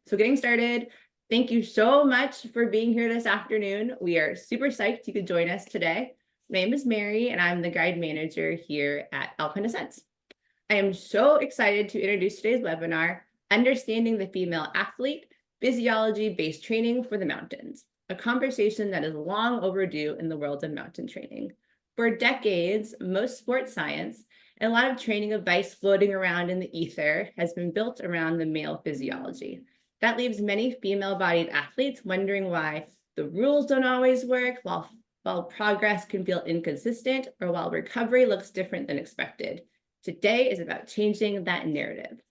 So getting started, thank you so much for being here this afternoon. We are super psyched you could join us today. My name is Mary, and I'm the guide manager here at Alpine Ascents. I am so excited to introduce today's webinar, Understanding the Female Athlete, Physiology-Based Training for the Mountains, a conversation that is long overdue in the world of mountain training. For decades, most sports science and a lot of training advice floating around in the ether has been built around the male physiology. That leaves many female-bodied athletes wondering why the rules don't always work, while progress can feel inconsistent, or while recovery looks different than expected. Today is about changing that narrative.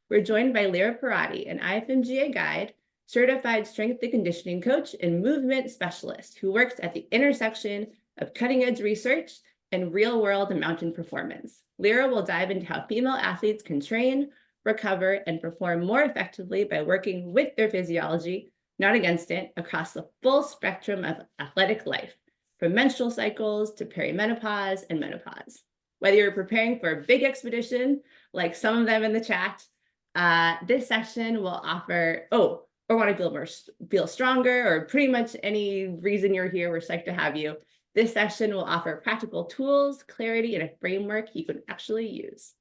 We're joined by Lyra Pierotti, an IFMGA guide, certified strength and conditioning coach, and movement specialist who works at the intersection of cutting-edge research and real-world mountain performance. Lyra will dive into how female athletes can train, recover, and perform more effectively by working with their physiology, not against it, across the full spectrum of athletic life, from menstrual cycles to perimenopause and menopause. Whether you're preparing for a big expedition, like some of them in the chat, this session will offer, or want to feel stronger, or pretty much any reason you're here, we're psyched to have you. This session will offer practical tools, clarity, and a framework you can actually use.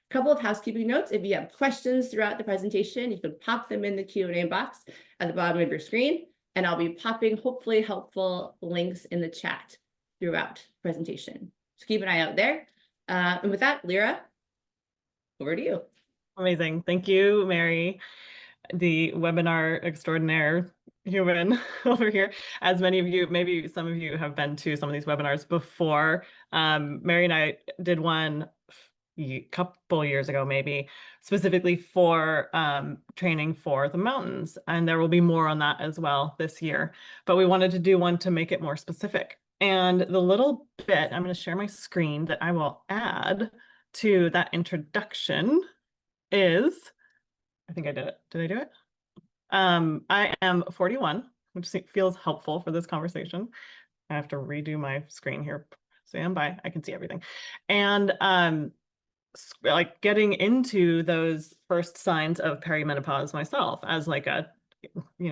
A couple of housekeeping notes. If you have questions throughout the presentation, you can pop them in the Q&A box at the bottom of your screen, and I'll be popping hopefully helpful links in the chat throughout the presentation. So keep an eye out there. And with that, Lyra, over to you. Amazing. Thank you, Mary, the webinar extraordinaire human over here. As many of you, maybe some of you have been to some of these webinars before. Mary and I did one a couple years ago, maybe, specifically for training for the mountains. And there will be more on that as well this year. But we wanted to do one to make it more specific. And the little bit, I'm going to share my screen that I will add to that introduction is, I think I did it. Did I do it? I am 41, which feels helpful for this conversation. I have to redo my screen here. Stand by, I can see everything. And like getting into those first signs of perimenopause myself as like a,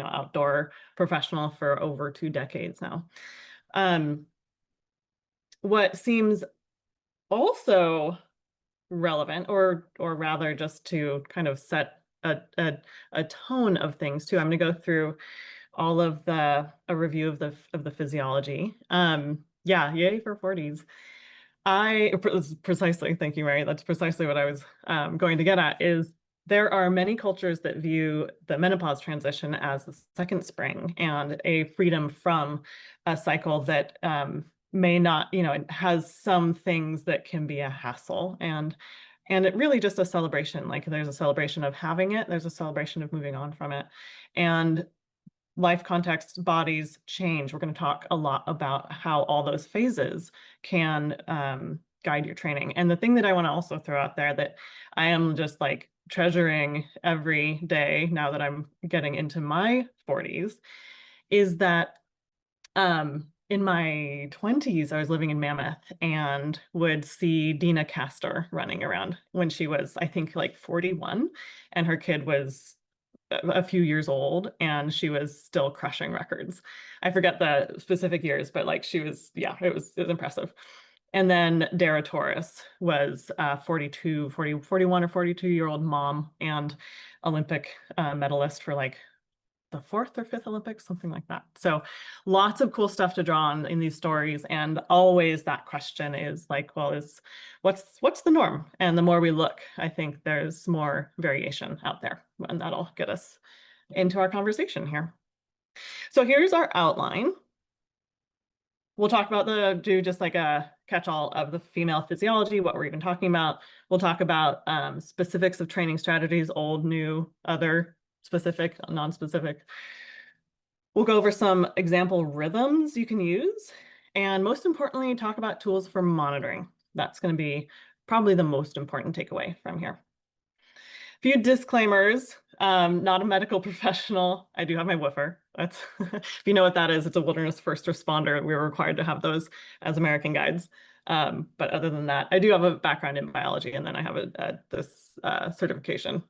outdoor professional for over 2 decades now. What seems also relevant, or rather just to kind of set a tone of things too. I'm going to go through all of a review of the physiology. Yeah, yay for 40s. Precisely, thank you, Mary. That's precisely what I was going to get at, is there are many cultures that view the menopause transition as the second spring and a freedom from a cycle that may not, it has some things that can be a hassle, and it really just a celebration. Like there's a celebration of having it, there's a celebration of moving on from it, and life context, bodies change. We're going to talk a lot about how all those phases can guide your training. And the thing that I want to also throw out there that I am just like treasuring every day now that I'm getting into my 40s is that in my 20s, I was living in Mammoth and would see Dina Castor running around when she was, I think, like 41, and her kid was a few years old, and she was still crushing records. I forget the specific years, but like she was, yeah, it was impressive. And then Dara Torres was 41 or 42-year-old mom and Olympic medalist for like the 4th or 5th Olympics, something like that. So lots of cool stuff to draw on in these stories. And always that question is like, well, what's the norm? And the more we look, I think there's more variation out there, and that'll get us into our conversation here. So here's our outline. We'll talk about do just like a catch-all of the female physiology, what we're even talking about. We'll talk about specifics of training strategies, old, new, other, specific, non-specific. We'll go over some example rhythms you can use, and most importantly, talk about tools for monitoring. That's going to be probably the most important takeaway from here. A few disclaimers. Not a medical professional. I do have my woofer. That's if you know what that is, it's a wilderness first responder. We're required to have those as American guides. But other than that, I do have a background in biology, and then I have this certification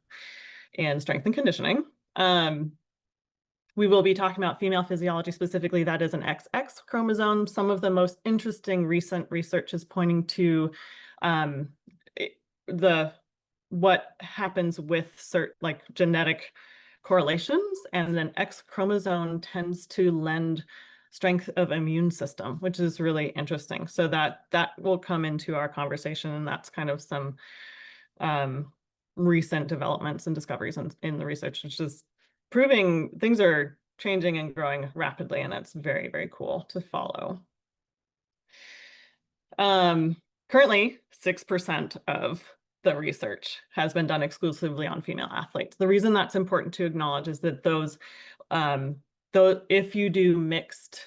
in strength and conditioning. We will be talking about female physiology specifically. That is an XX chromosome. Some of the most interesting recent research is pointing to what happens with certain like genetic correlations, and then X chromosome tends to lend strength of immune system, which is really interesting. So that will come into our conversation, and that's kind of some recent developments and discoveries in the research, which is proving things are changing and growing rapidly, and it's very, very cool to follow. Currently, 6% of the research has been done exclusively on female athletes. The reason that's important to acknowledge is that those if you do mixed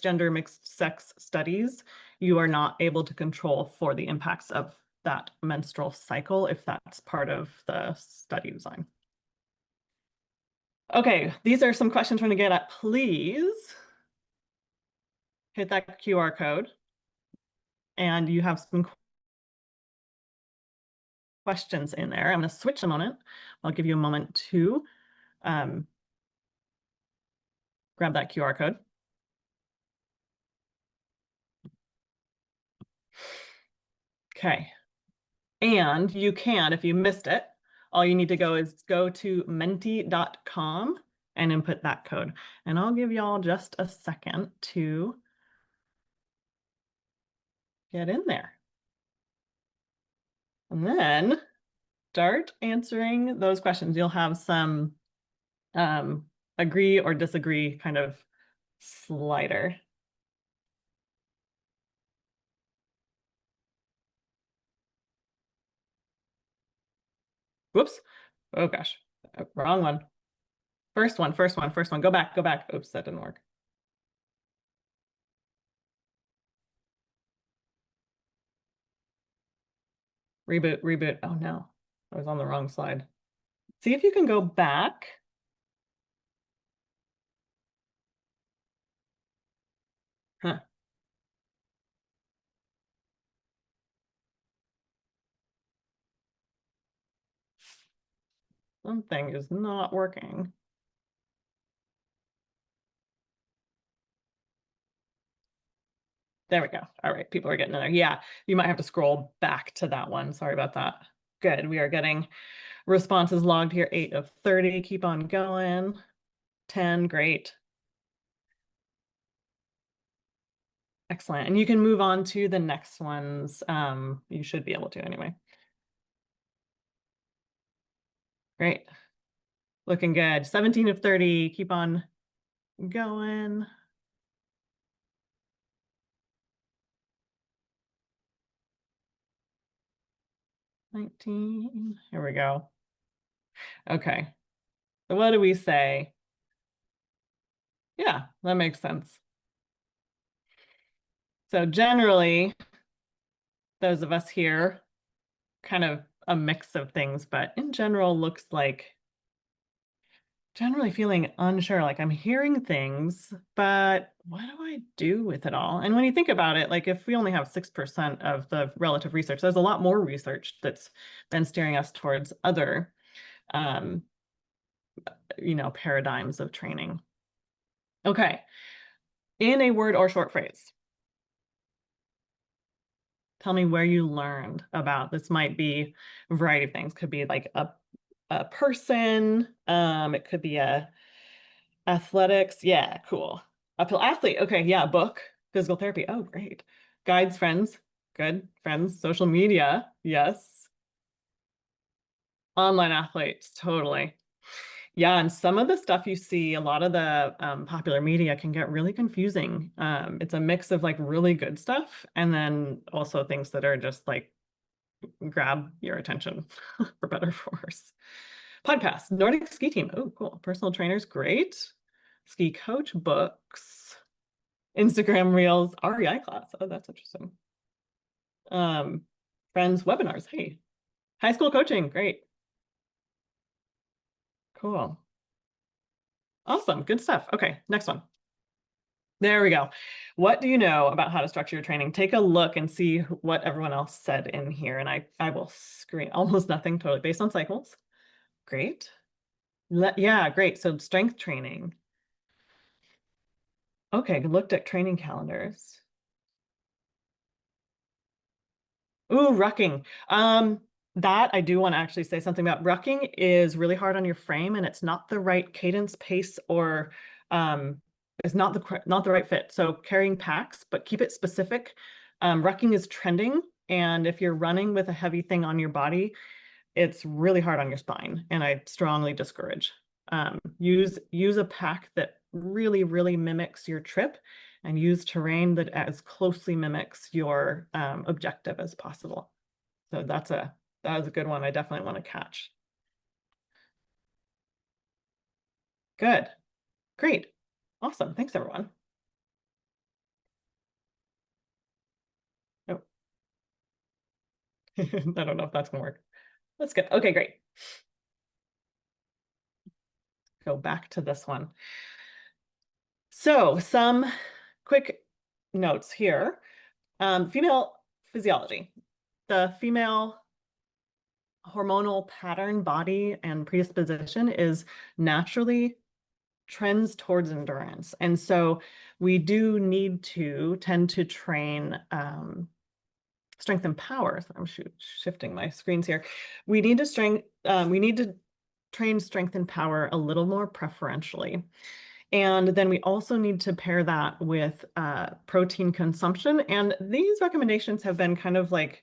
gender, mixed sex studies, you are not able to control for the impacts of that menstrual cycle if that's part of the study design. Okay, these are some questions we're going to get at. Please hit that QR code, and you have some questions in there. I'm going to switch a moment. I'll give you a moment to grab that QR code. Okay. And you can, if you missed it, all you need to go is go to menti.com and input that code. And I'll give y'all just a second to get in there. And then start answering those questions. You'll have some agree or disagree kind of slider. Whoops. Oh gosh, wrong one. First one. Go back. Oops, that didn't work. Reboot. Oh no, I was on the wrong slide. See if you can go back. Huh. Something is not working. There we go. All right, people are getting in there. Yeah, you might have to scroll back to that one. Sorry about that. Good, we are getting responses logged here, 8 of 30. Keep on going. 10, great. Excellent, and you can move on to the next ones. You should be able to anyway. Great, looking good. 17 of 30, keep on going. 19, here we go. Okay, so what do we say? Yeah, that makes sense. So generally, those of us here, kind of a mix of things, but in general looks like generally feeling unsure, like I'm hearing things, but what do I do with it all? And when you think about it, like if we only have 6% of the relative research, there's a lot more research that's been steering us towards other, paradigms of training. Okay, in a word or short phrase, tell me where you learned about this. Might be a variety of things. Could be like a person. It could be a athletics. Yeah, cool. Uphill athlete. Okay, yeah, book. Physical therapy. Oh, great. Guides, friends. Good. Friends. Social media. Yes. Online athletes. Totally. Yeah, and some of the stuff you see, a lot of the popular media can get really confusing. It's a mix of like really good stuff and then also things that are just like grab your attention for better or for worse. Podcast, Nordic ski team. Oh, cool. Personal trainers, great. Ski coach, books, Instagram reels, REI class. Oh, that's interesting. Friends, webinars. Hey, high school coaching, great. Cool. Awesome, good stuff. Okay, next one. There we go. What do you know about how to structure your training? Take a look and see what everyone else said in here. And I will screen almost nothing, totally based on cycles. Great. Yeah, great. So strength training. Okay, looked at training calendars. Ooh, rucking. That I do want to actually say something about. Rucking is really hard on your frame, and it's not the right cadence, pace, or it's not the right fit. So carrying packs, but keep it specific. Rucking is trending, and if you're running with a heavy thing on your body, it's really hard on your spine, and I strongly discourage. Use a pack that really mimics your trip, and use terrain that as closely mimics your objective as possible. So that was a good one. I definitely want to catch. Good, great, awesome. Thanks, everyone. Oh, I don't know if that's gonna work. That's good. Okay, great. Go back to this one. So some quick notes here. Female physiology. The female hormonal pattern, body, and predisposition is naturally trends towards endurance. And so we do need to tend to train strength and power. So I'm shifting my screens here. We need to train strength and power a little more preferentially. And then we also need to pair that with protein consumption. And these recommendations have been kind of like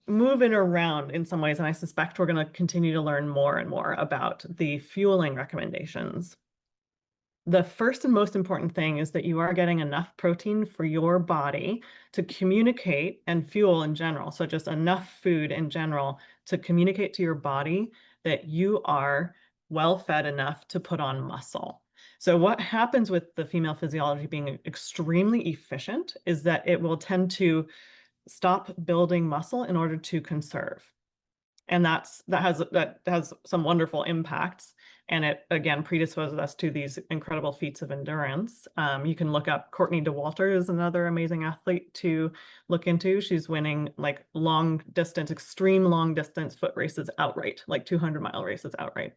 moving around in some ways. And I suspect we're going to continue to learn more and more about the fueling recommendations. The first and most important thing is that you are getting enough protein for your body to communicate and fuel in general. So just enough food in general to communicate to your body that you are well fed enough to put on muscle. So what happens with the female physiology being extremely efficient is that it will tend to stop building muscle in order to conserve. And that has some wonderful impacts. And it, again, predisposes us to these incredible feats of endurance. You can look up Courtney Dauwalter is another amazing athlete to look into. She's winning like long distance, extreme long distance foot races outright, like 200-mile races outright.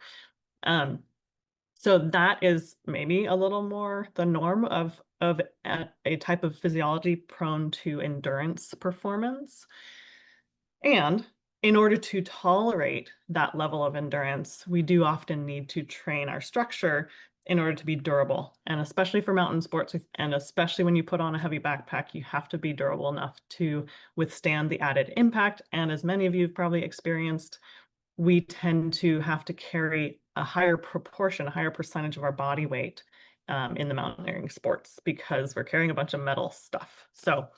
So that is maybe a little more the norm of a type of physiology prone to endurance performance. And in order to tolerate that level of endurance, we do often need to train our structure in order to be durable. And especially for mountain sports, and especially when you put on a heavy backpack, you have to be durable enough to withstand the added impact. And as many of you have probably experienced, we tend to have to carry a higher proportion, a higher percentage of our body weight in the mountaineering sports because we're carrying a bunch of metal stuff. So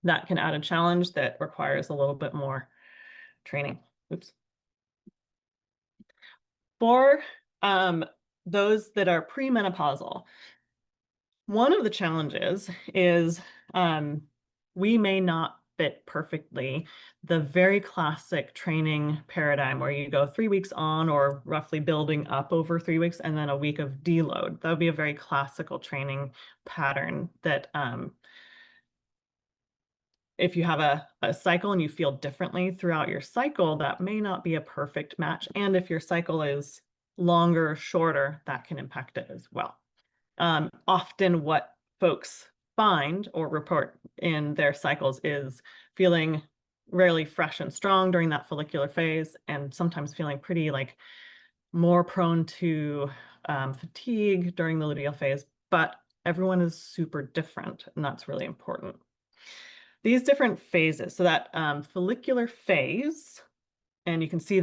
that can add a challenge that requires a little bit more training. Oops. For those that are premenopausal, one of the challenges is we may not fit perfectly the very classic training paradigm where you go 3 weeks on or roughly building up over 3 weeks and then a week of deload. That would be a very classical training pattern that if you have a cycle and you feel differently throughout your cycle, that may not be a perfect match. And if your cycle is longer or shorter, that can impact it as well. Often what folks find or report in their cycles is feeling really fresh and strong during that follicular phase, and sometimes feeling pretty like more prone to fatigue during the luteal phase, but everyone is super different, and that's really important. These different phases, so that follicular phase, and you can see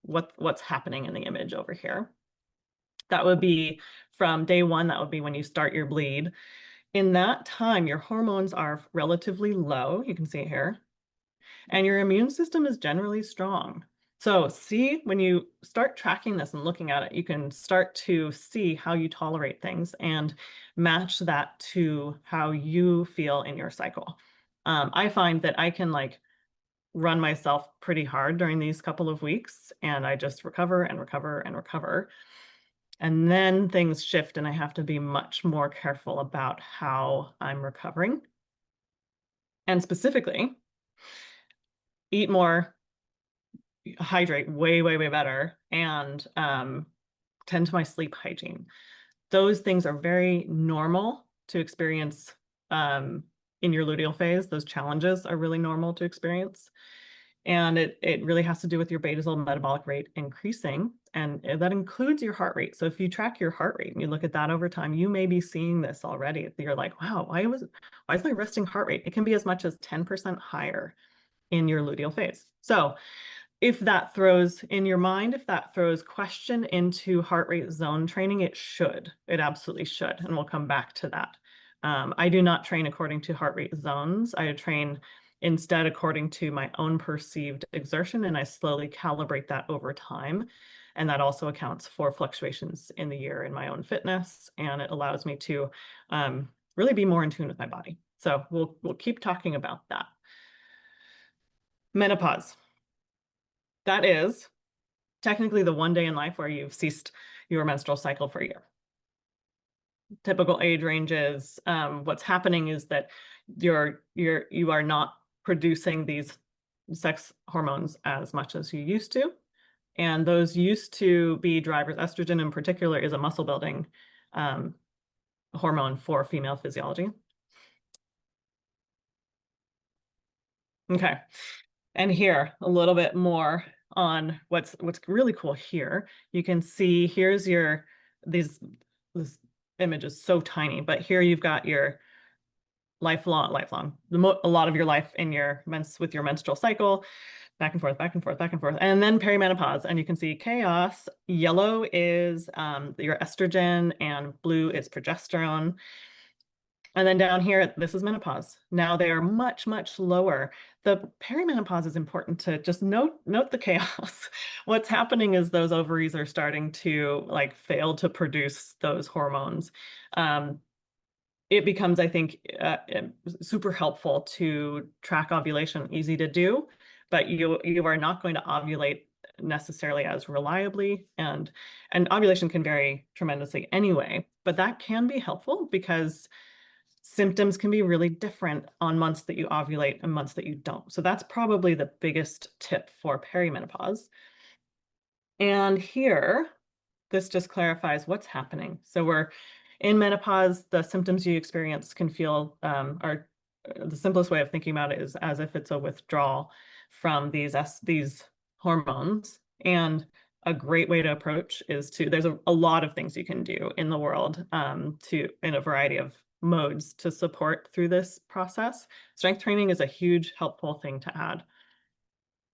what's happening in the image over here. That would be from day one, that would be when you start your bleed. In that time, your hormones are relatively low, you can see it here, and your immune system is generally strong. So see, when you start tracking this and looking at it, you can start to see how you tolerate things and match that to how you feel in your cycle. I find that I can like run myself pretty hard during these couple of weeks, and I just recover and recover and recover. And then things shift and I have to be much more careful about how I'm recovering. And specifically, eat more, hydrate way better, and tend to my sleep hygiene. Those things are very normal to experience in your luteal phase. Those challenges are really normal to experience. And it really has to do with your basal metabolic rate increasing. And that includes your heart rate. So if you track your heart rate and you look at that over time, you may be seeing this already. You're like, wow, why is my resting heart rate? It can be as much as 10% higher in your luteal phase. So if that throws in your mind, if that throws question into heart rate zone training, it absolutely should. And we'll come back to that. I do not train according to heart rate zones. I train instead according to my own perceived exertion, and I slowly calibrate that over time. And that also accounts for fluctuations in the year in my own fitness, and it allows me to really be more in tune with my body. So we'll keep talking about that. Menopause. That is technically the one day in life where you've ceased your menstrual cycle for a year. Typical age ranges, what's happening is that you are not producing these sex hormones as much as you used to. And those used to be drivers. Estrogen in particular is a muscle building hormone for female physiology. Okay. And here a little bit more on what's really cool here. You can see here's this image is so tiny, but here you've got your lifelong, a lot of your life in with your menstrual cycle, back and forth, back and forth, back and forth, and then perimenopause. And you can see chaos. Yellow is your estrogen and blue is progesterone. And then down here, this is menopause. Now they are much, much lower. The perimenopause is important to just note the chaos. What's happening is those ovaries are starting to fail to produce those hormones. It becomes, I think, super helpful to track ovulation, easy to do, but you are not going to ovulate necessarily as reliably, and ovulation can vary tremendously anyway, but that can be helpful because symptoms can be really different on months that you ovulate and months that you don't. So that's probably the biggest tip for perimenopause. And here, this just clarifies what's happening. So we're in menopause, the symptoms you experience can feel, are the simplest way of thinking about it is as if it's a withdrawal from these hormones. And a great way to approach is there's a lot of things you can do in the world in a variety of modes to support through this process. Strength training is a huge helpful thing to add.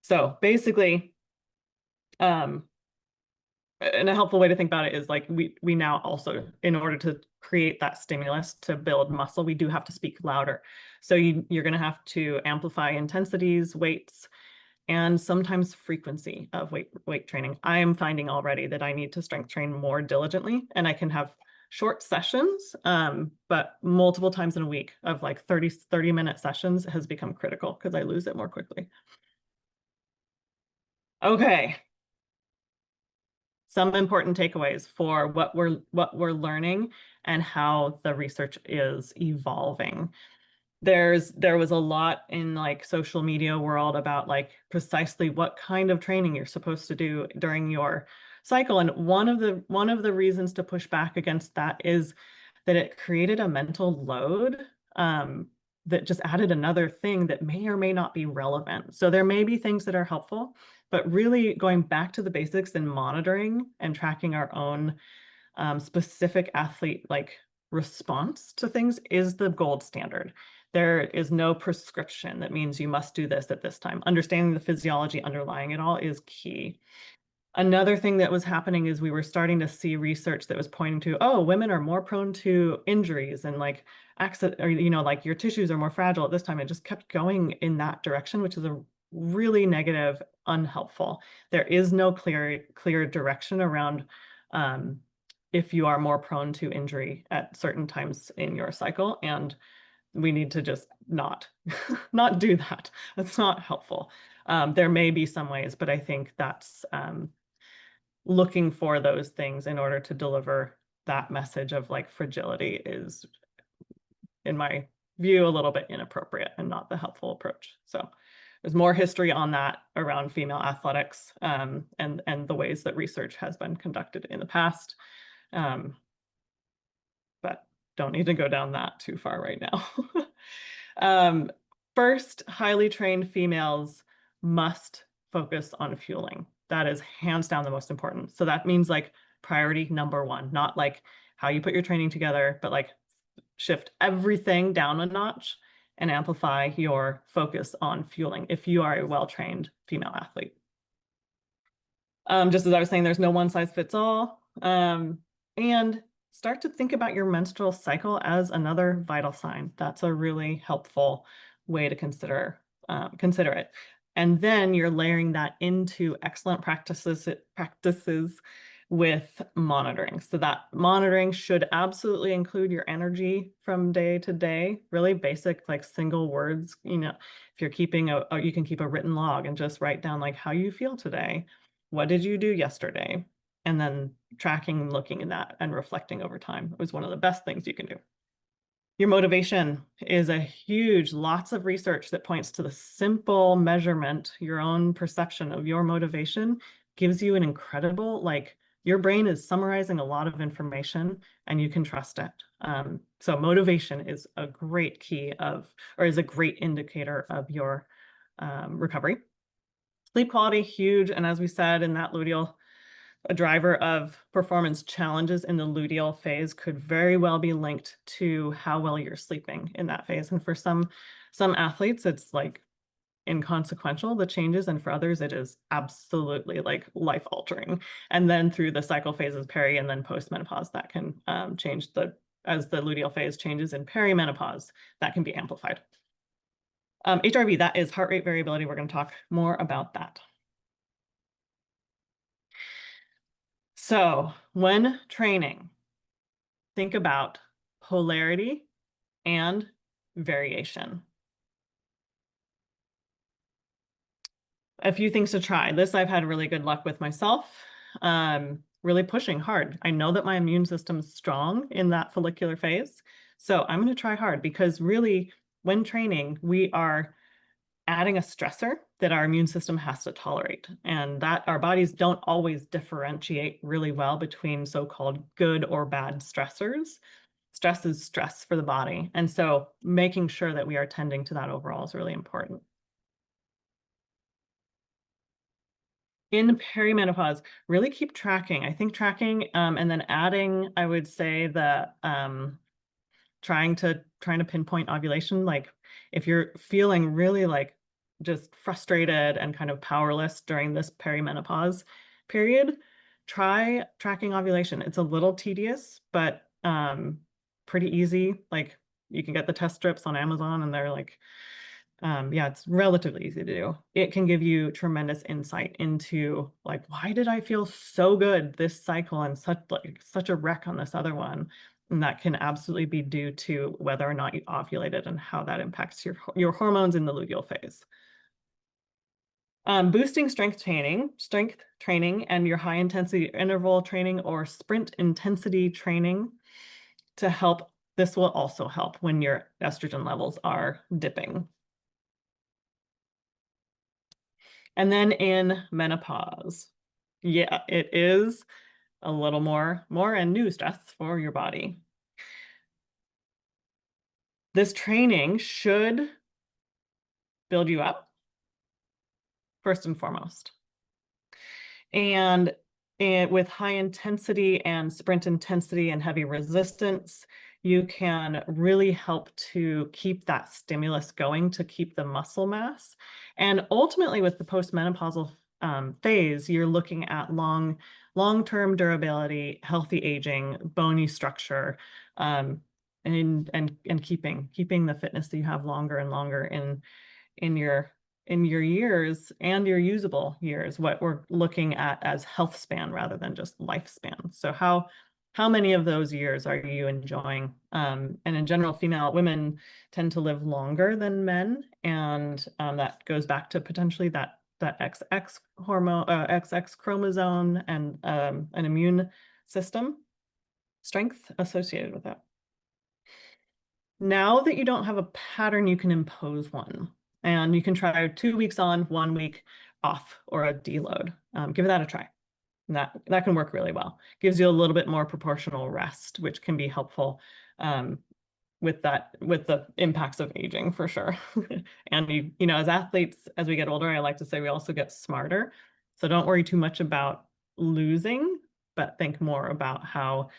So basically, and a helpful way to think about it is we now also, in order to create that stimulus to build muscle, we do have to speak louder. So you're going to have to amplify intensities, weights, and sometimes frequency of weight training. I am finding already that I need to strength train more diligently, and I can have short sessions, but multiple times in a week of 30-minute sessions has become critical because I lose it more quickly. Okay. Some important takeaways for what we're learning and how the research is evolving. There was a lot in social media world about precisely what kind of training you're supposed to do during your cycle. And one of the reasons to push back against that is that it created a mental load that just added another thing that may or may not be relevant. So there may be things that are helpful, but really going back to the basics and monitoring and tracking our own specific athlete response to things is the gold standard. There is no prescription that means you must do this at this time. Understanding the physiology underlying it all is key. Another thing that was happening is we were starting to see research that was pointing to, oh, women are more prone to injuries and accident, or your tissues are more fragile at this time. It just kept going in that direction, which is a really negative, unhelpful. There is no clear direction around if you are more prone to injury at certain times in your cycle, and we need to just not do that. That's not helpful. There may be some ways, but I think that's looking for those things in order to deliver that message of fragility is, in my view, a little bit inappropriate and not the helpful approach. So there's more history on that around female athletics, and the ways that research has been conducted in the past. But don't need to go down that too far right now. First, highly trained females must focus on fueling. That is hands down the most important. So that means like priority number one, not like how you put your training together, but like shift everything down a notch and amplify your focus on fueling if you are a well-trained female athlete. Just as I was saying, there's no one size fits all. And start to think about your menstrual cycle as another vital sign. That's a really helpful way to consider it. And then you're layering that into excellent practices with monitoring. So that monitoring should absolutely include your energy from day to day, really basic, like single words. If you're keeping you can keep a written log and just write down like how you feel today. What did you do yesterday? And then tracking, looking at that and reflecting over time is one of the best things you can do. Your motivation is a huge, lots of research that points to the simple measurement. Your own perception of your motivation gives you an incredible, like your brain is summarizing a lot of information and you can trust it. So motivation is a great key is a great indicator of your recovery. Sleep quality, huge. And as we said in that luteal, a driver of performance challenges in the luteal phase could very well be linked to how well you're sleeping in that phase. And for some athletes, it's like inconsequential, the changes, and for others, it is absolutely like life altering. And then through the cycle phases, peri and then post-menopause, that can change as the luteal phase changes in perimenopause, that can be amplified. HRV, that is heart rate variability. We're going to talk more about that. So when training, think about polarity and variation. A few things to try. This I've had really good luck with myself, really pushing hard. I know that my immune system's strong in that follicular phase. So I'm going to try hard because really when training, we are adding a stressor that our immune system has to tolerate, and that our bodies don't always differentiate really well between so-called good or bad stressors. Stress is stress for the body. And so making sure that we are tending to that overall is really important. In perimenopause, really keep tracking. I think tracking and then adding, I would say the trying to pinpoint ovulation. Like if you're feeling really like just frustrated and kind of powerless during this perimenopause period, try tracking ovulation. It's a little tedious, but pretty easy. Like you can get the test strips on Amazon and they're like, yeah, it's relatively easy to do. It can give you tremendous insight into like, why did I feel so good this cycle and such a wreck on this other one? And that can absolutely be due to whether or not you ovulated and how that impacts your hormones in the luteal phase. Boosting strength training and your high intensity interval training or sprint intensity training to help. This will also help when your estrogen levels are dipping. And then in menopause, yeah, it is a little more and new stress for your body. This training should build you up first and foremost. And with high intensity and sprint intensity and heavy resistance, you can really help to keep that stimulus going, to keep the muscle mass. And ultimately with the postmenopausal phase, you're looking at long-term durability, healthy aging, bony structure, and keeping the fitness that you have longer and longer in your years and your usable years, what we're looking at as health span rather than just lifespan. So how many of those years are you enjoying? And in general, women tend to live longer than men, and that goes back to potentially that XX hormone, XX chromosome, and an immune system strength associated with that. Now that you don't have a pattern, you can impose one. And you can try 2 weeks on, 1 week off, or a deload. Give that a try. That can work really well. Gives you a little bit more proportional rest, which can be helpful with the impacts of aging for sure. And you know, as athletes, as we get older, I like to say we also get smarter. So don't worry too much about losing, but think more about how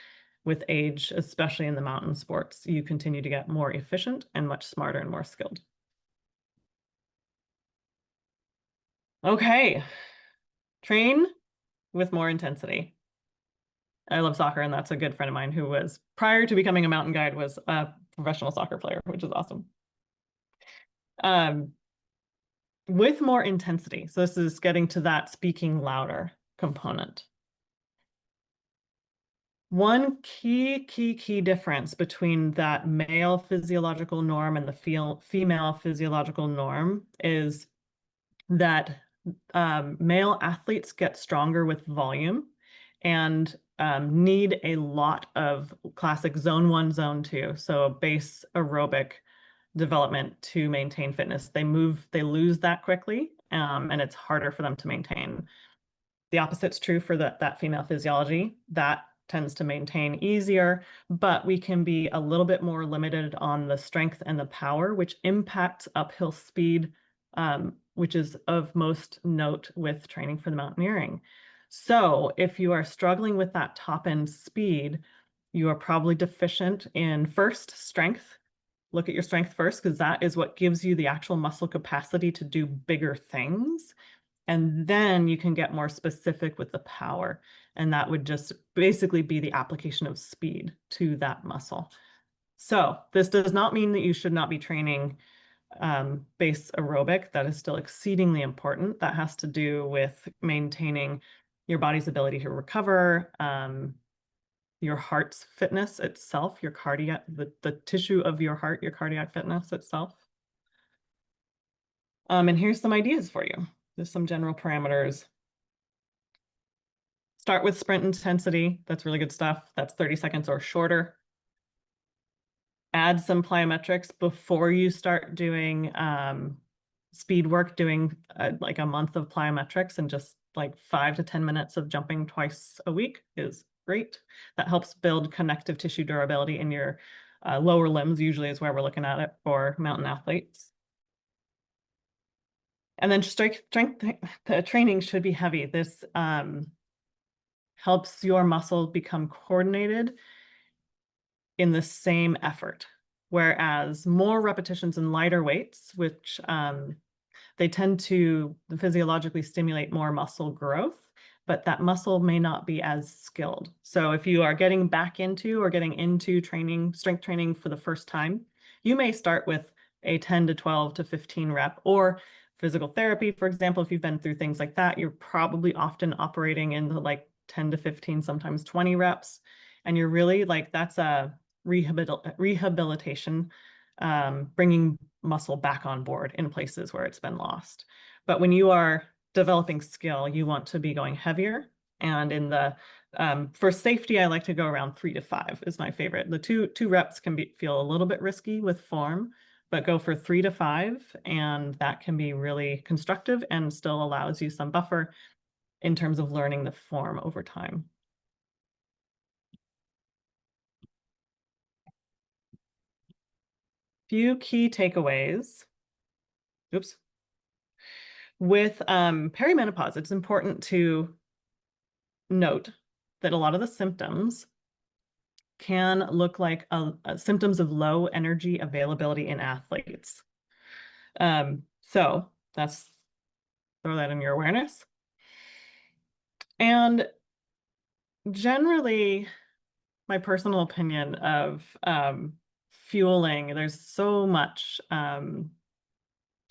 with age, especially in the mountain sports, you continue to get more efficient and much smarter and more skilled. Okay, train with more intensity. I love soccer, and that's a good friend of mine who was, prior to becoming a mountain guide, was a professional soccer player, which is awesome. With more intensity. So this is getting to that speaking louder component. One key difference between that male physiological norm and the female physiological norm is that male athletes get stronger with volume and need a lot of classic zone 1, zone 2, so base aerobic development to maintain fitness. They lose that quickly, and it's harder for them to maintain. The opposite's true for that female physiology. That tends to maintain easier, but we can be a little bit more limited on the strength and the power, which impacts uphill speed, which is of most note with training for the mountaineering. So if you are struggling with that top end speed, you are probably deficient in first strength. Look at your strength first, because that is what gives you the actual muscle capacity to do bigger things. And then you can get more specific with the power. And that would just basically be the application of speed to that muscle. So this does not mean that you should not be training base aerobic. That is still exceedingly important. That has to do with maintaining your body's ability to recover, your heart's fitness itself, your cardiac, the tissue of your heart, your cardiac fitness itself. And here's some ideas for you. There's some general parameters. Start with sprint intensity. That's really good stuff. That's 30 seconds or shorter. Add some plyometrics before you start doing speed work, doing like a month of plyometrics, and just like 5 to 10 minutes of jumping twice a week is great. That helps build connective tissue durability in your lower limbs, usually is where we're looking at it for mountain athletes. And then strength training should be heavy. This helps your muscle become coordinated in the same effort, whereas more repetitions and lighter weights, which they tend to physiologically stimulate more muscle growth, but that muscle may not be as skilled. So if you are getting back into or getting into training, strength training for the first time, you may start with a 10 to 12 to 15 rep, or physical therapy, for example. If you've been through things like that, you're probably often operating in the like 10 to 15, sometimes 20 reps. And you're really like, that's a rehabilitation, bringing muscle back on board in places where it's been lost. But when you are developing skill, you want to be going heavier. And in the for safety, I like to go around 3 to 5 is my favorite. The two reps can feel a little bit risky with form, but go for 3 to 5, and that can be really constructive and still allows you some buffer in terms of learning the form over time. Few key takeaways. Oops. With perimenopause, it's important to note that a lot of the symptoms can look like symptoms of low energy availability in athletes. So that's, throw that in your awareness. And generally, my personal opinion of fueling, there's so much,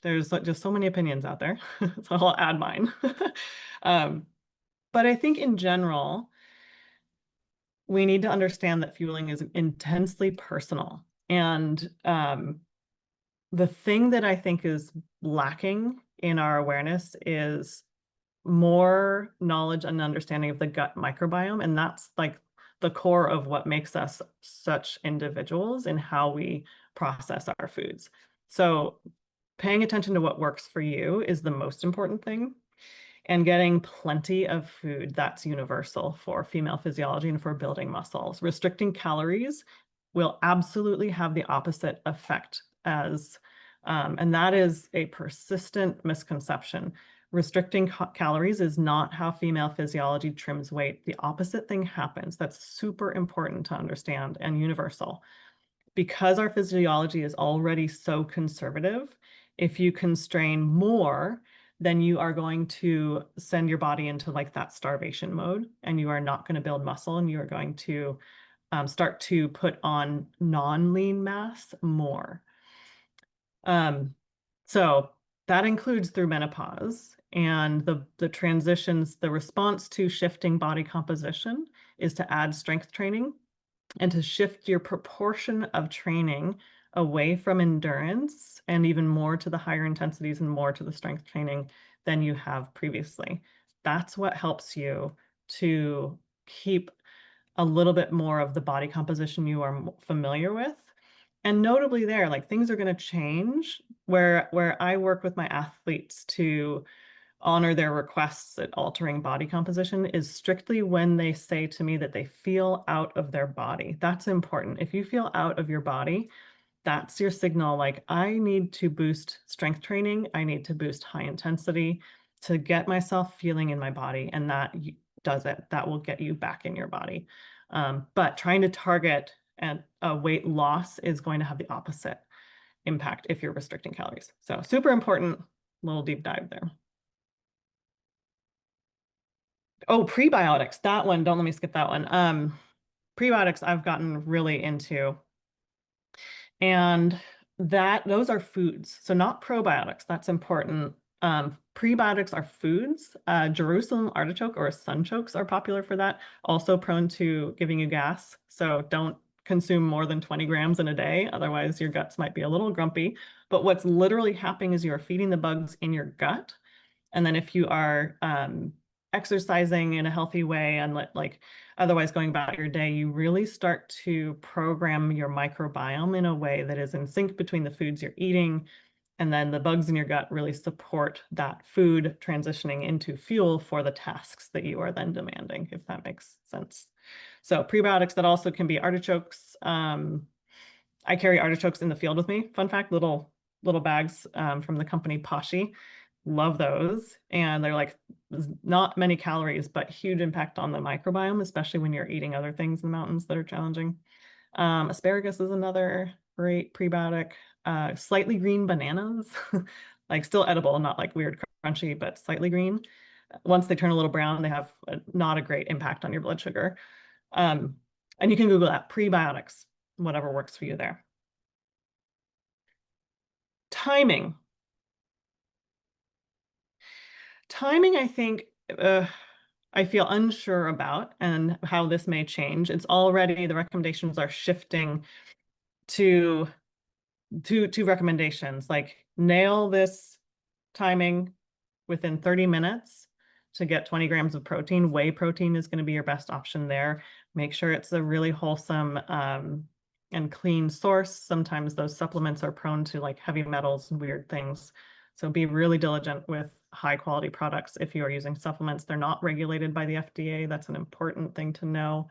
there's just so many opinions out there, so I'll add mine. But I think in general, we need to understand that fueling is intensely personal. And the thing that I think is lacking in our awareness is more knowledge and understanding of the gut microbiome. And that's like the core of what makes us such individuals in how we process our foods. So paying attention to what works for you is the most important thing. And getting plenty of food, that's universal for female physiology and for building muscles. Restricting calories will absolutely have the opposite effect as, and that is a persistent misconception. Restricting calories is not how female physiology trims weight. The opposite thing happens. That's super important to understand and universal. Because our physiology is already so conservative, if you constrain more, then you are going to send your body into like that starvation mode, and you are not going to build muscle, and you are going to start to put on non-lean mass more. So that includes through menopause, and the transitions, the response to shifting body composition is to add strength training and to shift your proportion of training away from endurance and even more to the higher intensities and more to the strength training than you have previously. That's what helps you to keep a little bit more of the body composition you are familiar with. And notably there, like things are going to change where I work with my athletes to honor their requests at altering body composition is strictly when they say to me that they feel out of their body. That's important. If you feel out of your body, that's your signal. Like, I need to boost strength training. I need to boost high intensity to get myself feeling in my body. And that does it. That will get you back in your body. But trying to target a weight loss is going to have the opposite impact if you're restricting calories. So super important little deep dive there. Oh, prebiotics, that one, don't let me skip that one. Prebiotics I've gotten really into, and those are foods, so not probiotics, that's important. Prebiotics are foods. Jerusalem artichoke or sunchokes are popular for that, also prone to giving you gas, so don't consume more than 20 grams in a day, otherwise your guts might be a little grumpy. But what's literally happening is you're feeding the bugs in your gut, and then if you are exercising in a healthy way and like otherwise going about your day, you really start to program your microbiome in a way that is in sync between the foods you're eating, and then the bugs in your gut really support that food transitioning into fuel for the tasks that you are then demanding, if that makes sense. So prebiotics, that also can be artichokes. I carry artichokes in the field with me. Fun fact, little bags from the company Pashi. Love those. And they're like not many calories, but huge impact on the microbiome, especially when you're eating other things in the mountains that are challenging. Asparagus is another great prebiotic. Slightly green bananas, like still edible, not like weird crunchy, but slightly green. Once they turn a little brown, they have not a great impact on your blood sugar. And you can Google that, prebiotics, whatever works for you there. Timing. Timing, I think, I feel unsure about and how this may change. It's already, the recommendations are shifting to recommendations like nail this timing within 30 minutes to get 20 grams of protein. Whey protein is going to be your best option there. Make sure it's a really wholesome and clean source. Sometimes those supplements are prone to like heavy metals and weird things. So be really diligent with high quality products if you are using supplements. They're not regulated by the FDA. That's an important thing to know.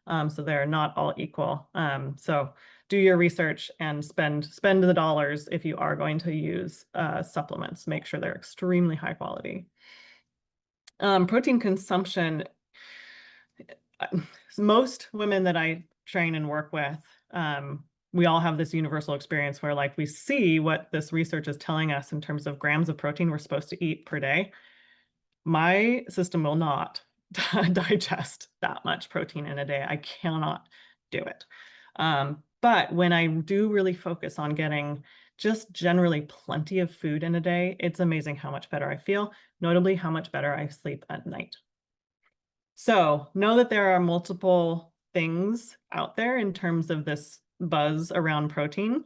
So they're not all equal. So do your research and spend the dollars if you are going to use supplements. Make sure they're extremely high quality. Protein consumption. Most women that I train and work with, we all have this universal experience where like we see what this research is telling us in terms of grams of protein we're supposed to eat per day. My system will not digest that much protein in a day. I cannot do it. But when I do really focus on getting just generally plenty of food in a day, it's amazing how much better I feel, notably how much better I sleep at night. So know that there are multiple things out there in terms of this buzz around protein.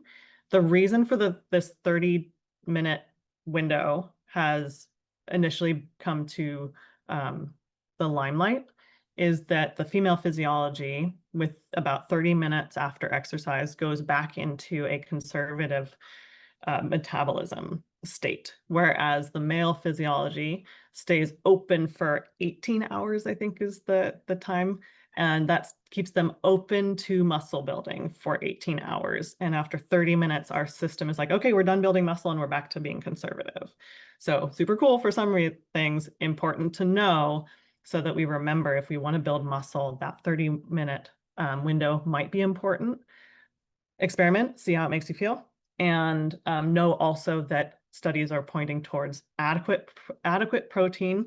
The reason for this 30-minute window has initially come to the limelight is that the female physiology with about 30 minutes after exercise goes back into a conservative metabolism. state, whereas the male physiology stays open for 18 hours, I think is the time. And that keeps them open to muscle building for 18 hours. And after 30 minutes, our system is like, okay, we're done building muscle and we're back to being conservative. So super cool for some things, important to know so that we remember if we want to build muscle, that 30-minute window might be important. Experiment, see how it makes you feel. And know also that studies are pointing towards adequate protein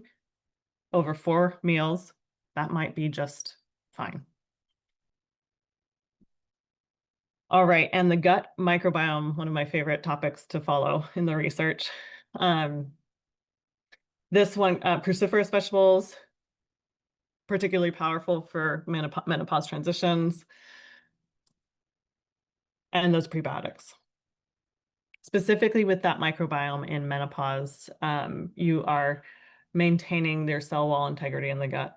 over 4 meals. That might be just fine. All right, and the gut microbiome, one of my favorite topics to follow in the research. This one, cruciferous vegetables, particularly powerful for menopause transitions, and those prebiotics. Specifically with that microbiome in menopause, you are maintaining their cell wall integrity in the gut.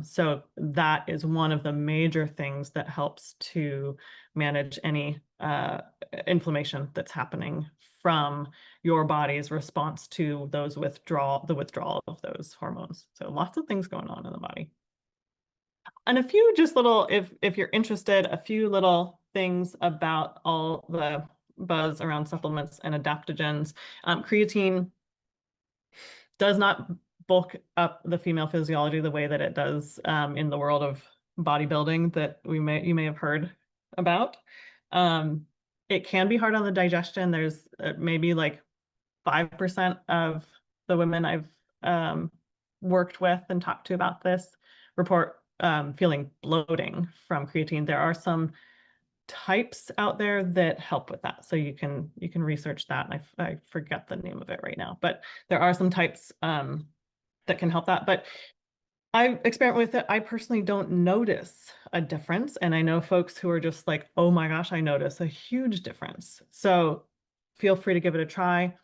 So that is one of the major things that helps to manage any inflammation that's happening from your body's response to the withdrawal of those hormones. So lots of things going on in the body. And a few just little, if you're interested, a few little things about all the buzz around supplements and adaptogens. Creatine does not bulk up the female physiology the way that it does in the world of bodybuilding that you may have heard about. It can be hard on the digestion. There's maybe like 5% of the women I've worked with and talked to about this report feeling bloating from creatine. There are some types out there that help with that, so you can research that. I forget the name of it right now, but there are some types that can help that. But I experiment with it. I personally don't notice a difference, and I know folks who are just like, oh my gosh, I notice a huge difference. So feel free to give it a try.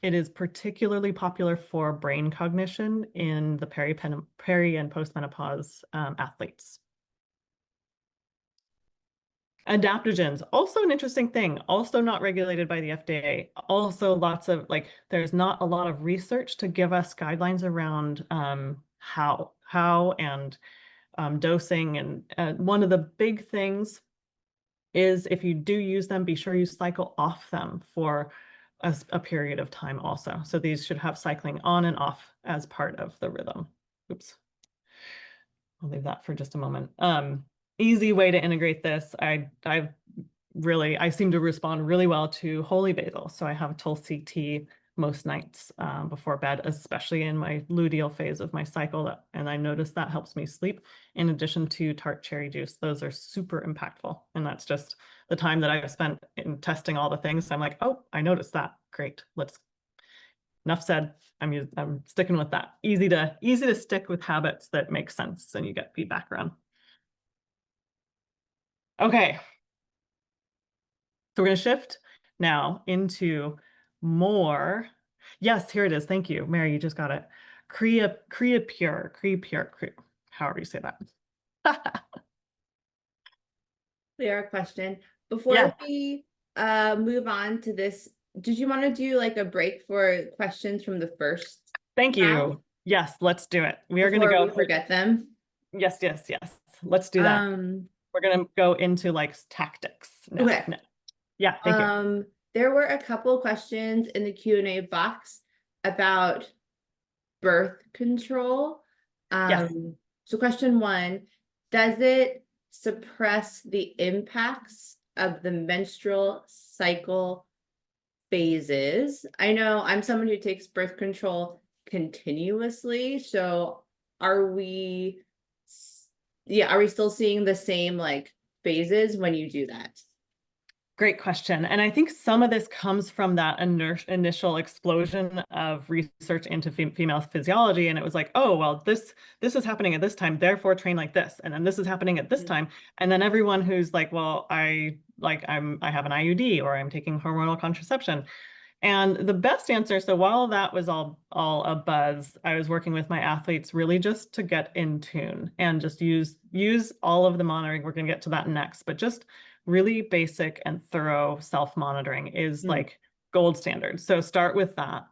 It is particularly popular for brain cognition in the peri and postmenopause athletes. Adaptogens, also an interesting thing, also not regulated by the FDA. Also lots of there's not a lot of research to give us guidelines around how and dosing. And one of the big things is if you do use them, be sure you cycle off them for a period of time also. So these should have cycling on and off as part of the rhythm. Oops. I'll leave that for just a moment. Easy way to integrate this. I seem to respond really well to holy basil. So I have Tulsi tea most nights before bed, especially in my luteal phase of my cycle. And I notice that helps me sleep in addition to tart cherry juice. Those are super impactful. And that's just the time that I've spent in testing all the things. I'm like, oh, I noticed that. Great. Enough said. I'm sticking with that. Easy to stick with habits that make sense and you get feedback around. Okay. So we're going to shift now into more. Yes, here it is. Thank you, Mary. You just got it. Creapure, however you say that. Clear question. Before we move on to this, did you want to do like a break for questions from the first? Thank you. Yes, let's do it. We are going to go. Forget them. Yes. Let's do that. We're going to go into like tactics now. Okay. No. Yeah, thank you. There were a couple questions in the Q&A box about birth control. Yes. So question 1, does it suppress the impacts of the menstrual cycle phases? I know I'm someone who takes birth control continuously. So are we still seeing the same phases when you do that? Great question. And I think some of this comes from that initial explosion of research into female physiology. And it was like, oh, well, this is happening at this time, therefore train like this. And then this is happening at this time. And then everyone who's like, well, I have an IUD or I'm taking hormonal contraception. And the best answer, so while that was all a buzz, I was working with my athletes really just to get in tune and just use all of the monitoring. We're going to get to that next, but just really basic and thorough self-monitoring is like gold standard. So start with that.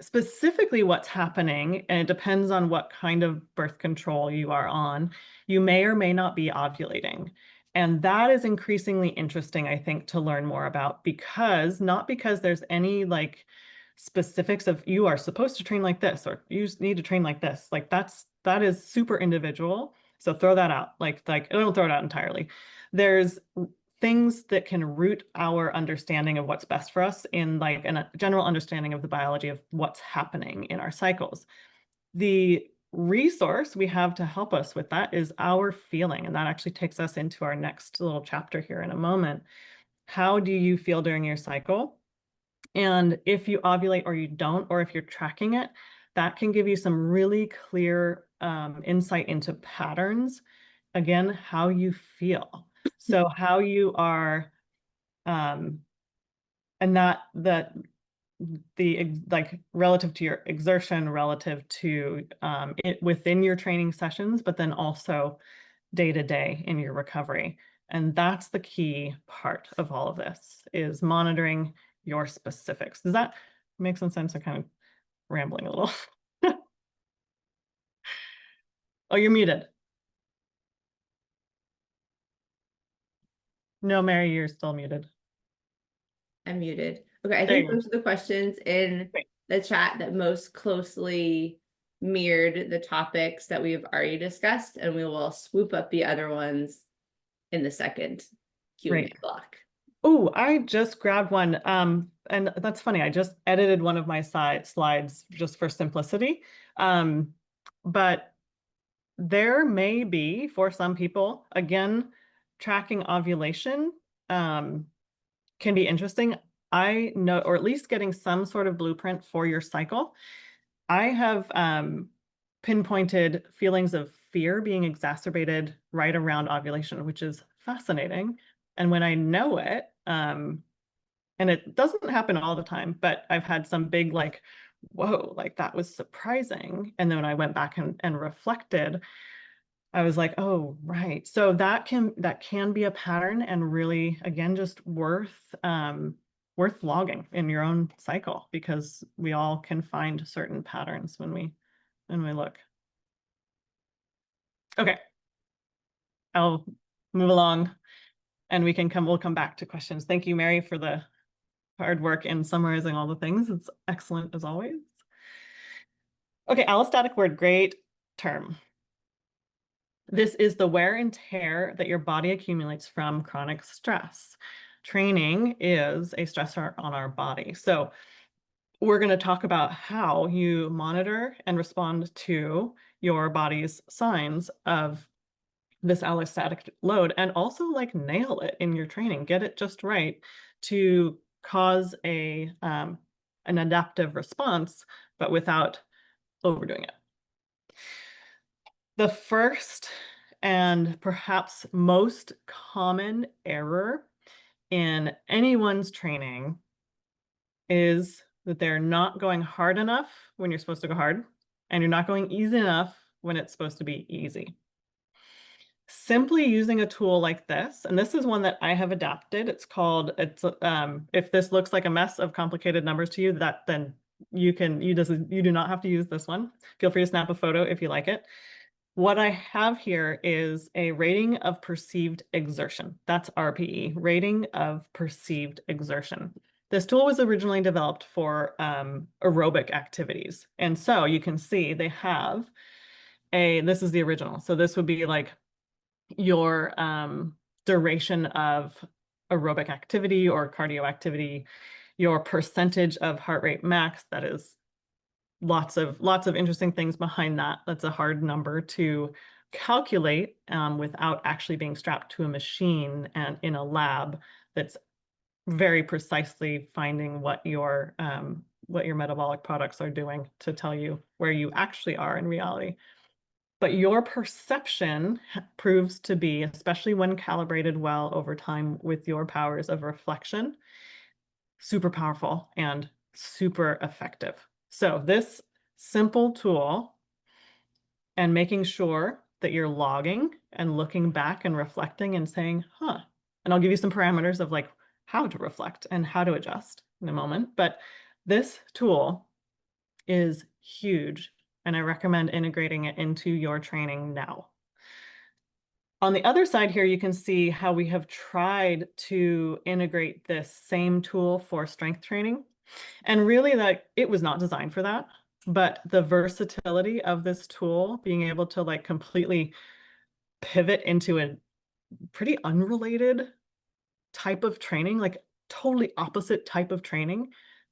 Specifically what's happening, and it depends on what kind of birth control you are on, you may or may not be ovulating. And that is increasingly interesting, I think, to learn more about, because not because there's any like specifics of you are supposed to train like this or you need to train like this. Like that is super individual. So throw that out. Like don't throw it out entirely. There's things that can root our understanding of what's best for us in like a general understanding of the biology of what's happening in our cycles. The resource we have to help us with that is our feeling. And that actually takes us into our next little chapter here in a moment. How do you feel during your cycle? And if you ovulate or you don't, or if you're tracking it, that can give you some really clear insight into patterns. Again, how you feel. So how you are, and that the like relative to your exertion, relative to it within your training sessions, but then also day to day in your recovery. And that's the key part of all of this, is monitoring your specifics. Does that make some sense? I'm kind of rambling a little. Oh, you're muted. No, Mary, you're still muted. I'm muted. Okay, I There think you go. those are the questions in Great. the chat that most closely mirrored the topics that we've already discussed, and we will swoop up the other ones in the second Q&A Great. block. Oh, I just grabbed one. And that's funny. I just edited one of my slides just for simplicity. But there may be, for some people, again, tracking ovulation can be interesting. I know, or at least getting some sort of blueprint for your cycle. I have pinpointed feelings of fear being exacerbated right around ovulation, which is fascinating. And when I know it, and it doesn't happen all the time, but I've had some big like, whoa, like that was surprising. And then when I went back and reflected, I was like, oh, right. So that can be a pattern, and really, again, just worth logging in your own cycle, because we all can find certain patterns when we look. Okay. I'll move along and we'll come back to questions. Thank you, Mary, for the hard work in summarizing all the things. It's excellent as always. Okay, allostatic word, great term. This is the wear and tear that your body accumulates from chronic stress. Training is a stressor on our body. So we're going to talk about how you monitor and respond to your body's signs of this allostatic load, and also like nail it in your training, get it just right to cause an adaptive response, but without overdoing it. The first and perhaps most common error in anyone's training is that they're not going hard enough when you're supposed to go hard, and you're not going easy enough when it's supposed to be easy. Simply using a tool like this, and this is one that I have adapted. If this looks like a mess of complicated numbers to you, then you do not have to use this one. Feel free to snap a photo if you like it. What I have here is a rating of perceived exertion. That's RPE, rating of perceived exertion. This tool was originally developed for aerobic activities. And so you can see they have this is the original. So this would be like your duration of aerobic activity or cardio activity, your percentage of heart rate max. That is lots of interesting things behind that. That's a hard number to calculate without actually being strapped to a machine and in a lab that's very precisely finding what your metabolic products are doing to tell you where you actually are in reality. But your perception proves to be, especially when calibrated well over time with your powers of reflection, super powerful and super effective. So this simple tool, and making sure that you're logging and looking back and reflecting and saying, huh, and I'll give you some parameters of like, how to reflect and how to adjust in a moment. But this tool is huge, and I recommend integrating it into your training now. On the other side here, you can see how we have tried to integrate this same tool for strength training. And really, that it was not designed for that, but the versatility of this tool, being able to like completely pivot into a pretty unrelated type of training, like totally opposite type of training,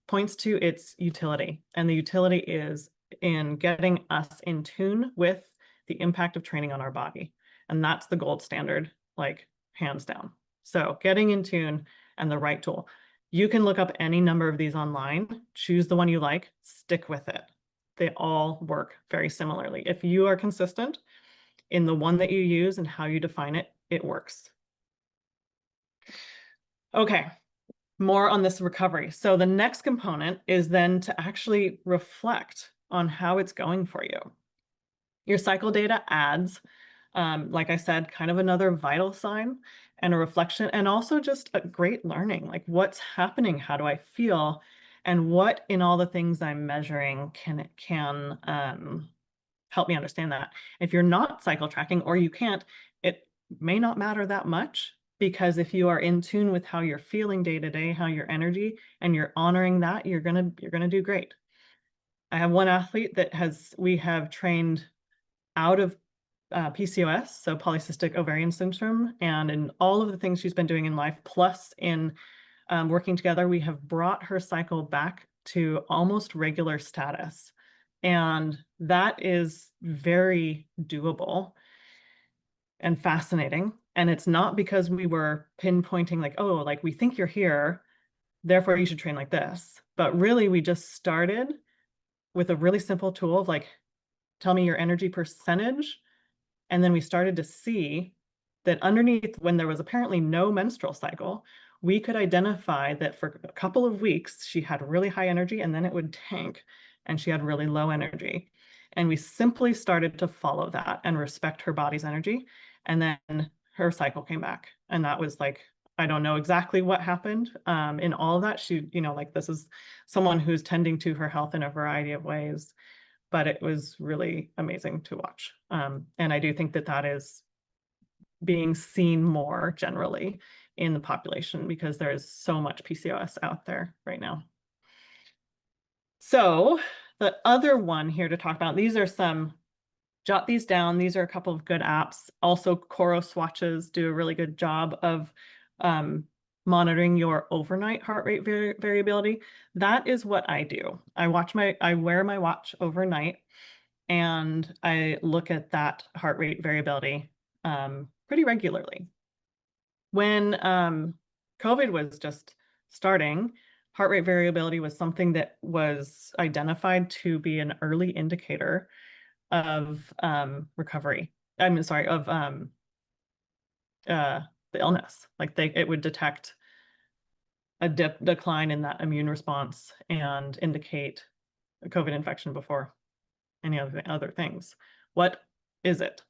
points to its utility. And the utility is in getting us in tune with the impact of training on our body. And that's the gold standard, like hands down. So getting in tune and the right tool. You can look up any number of these online, choose the one you like, stick with it. They all work very similarly. If you are consistent in the one that you use and how you define it, it works. Okay, more on this recovery. So the next component is then to actually reflect on how it's going for you. Your cycle data adds, like I said, kind of another vital sign and a reflection, and also just a great learning, like what's happening, how do I feel, and what in all the things I'm measuring can help me understand that. If you're not cycle tracking or you can't, it may not matter that much, because if you are in tune with how you're feeling day to day, how your energy, and you're honoring that, you're gonna do great. I have one athlete that we have trained out of PCOS, so polycystic ovarian syndrome, and in all of the things she's been doing in life, plus in working together, we have brought her cycle back to almost regular status. And that is very doable and fascinating. And it's not because we were pinpointing like, oh, like we think you're here, therefore you should train like this. But really, we just started with a really simple tool of like, tell me your energy percentage. And then we started to see that underneath, when there was apparently no menstrual cycle, we could identify that for a couple of weeks, she had really high energy and then it would tank and she had really low energy. And we simply started to follow that and respect her body's energy. And then her cycle came back. And that was like, I don't know exactly what happened in all of that. She, like this is someone who's tending to her health in a variety of ways, but it was really amazing to watch. And I do think that that is being seen more generally in the population because there is so much PCOS out there right now. So the other one here to talk about, these are some, jot these down. These are a couple of good apps. Also, Coro swatches do a really good job of monitoring your overnight heart rate variability. That is what I do. I wear my watch overnight and I look at that heart rate variability pretty regularly. When COVID was just starting, heart rate variability was something that was identified to be an early indicator of recovery. Of the illness. Like it would detect a decline in that immune response and indicate a COVID infection before any other things. What is it?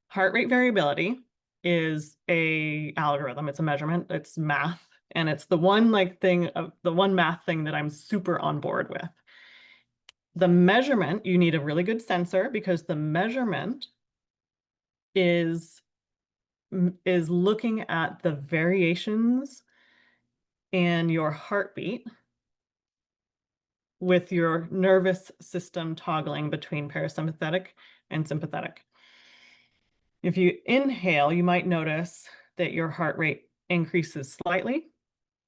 Heart rate variability is a algorithm. It's a measurement. It's math, and it's the one math thing that I'm super on board with. The measurement, you need a really good sensor because the measurement is looking at the variations in your heartbeat with your nervous system toggling between parasympathetic and sympathetic. If you inhale, you might notice that your heart rate increases slightly.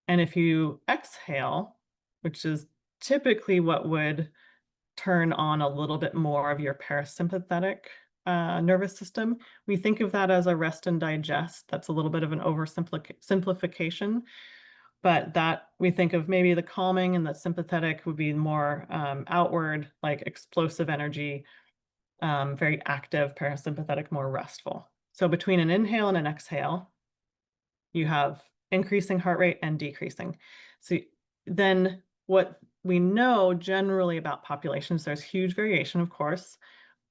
And if you exhale, which is typically what would turn on a little bit more of your parasympathetic nervous system, we think of that as a rest and digest. That's a little bit of an oversimplification, but that we think of maybe the calming, and the sympathetic would be more outward, like explosive energy, very active, parasympathetic, more restful. So between an inhale and an exhale, you have increasing heart rate and decreasing. So then what we know generally about populations, there's huge variation, of course,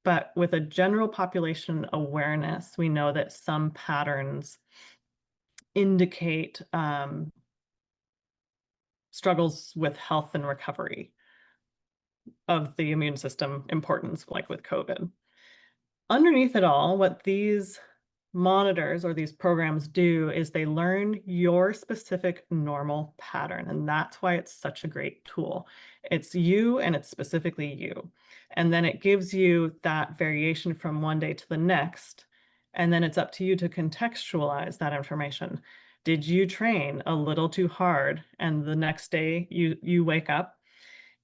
but with a general population awareness, we know that some patterns indicate struggles with health and recovery of the immune system importance, like with COVID. Underneath it all, what these monitors or these programs do is they learn your specific normal pattern. And that's why it's such a great tool. It's you and it's specifically you. And then it gives you that variation from one day to the next. And then it's up to you to contextualize that information. Did you train a little too hard and the next day you wake up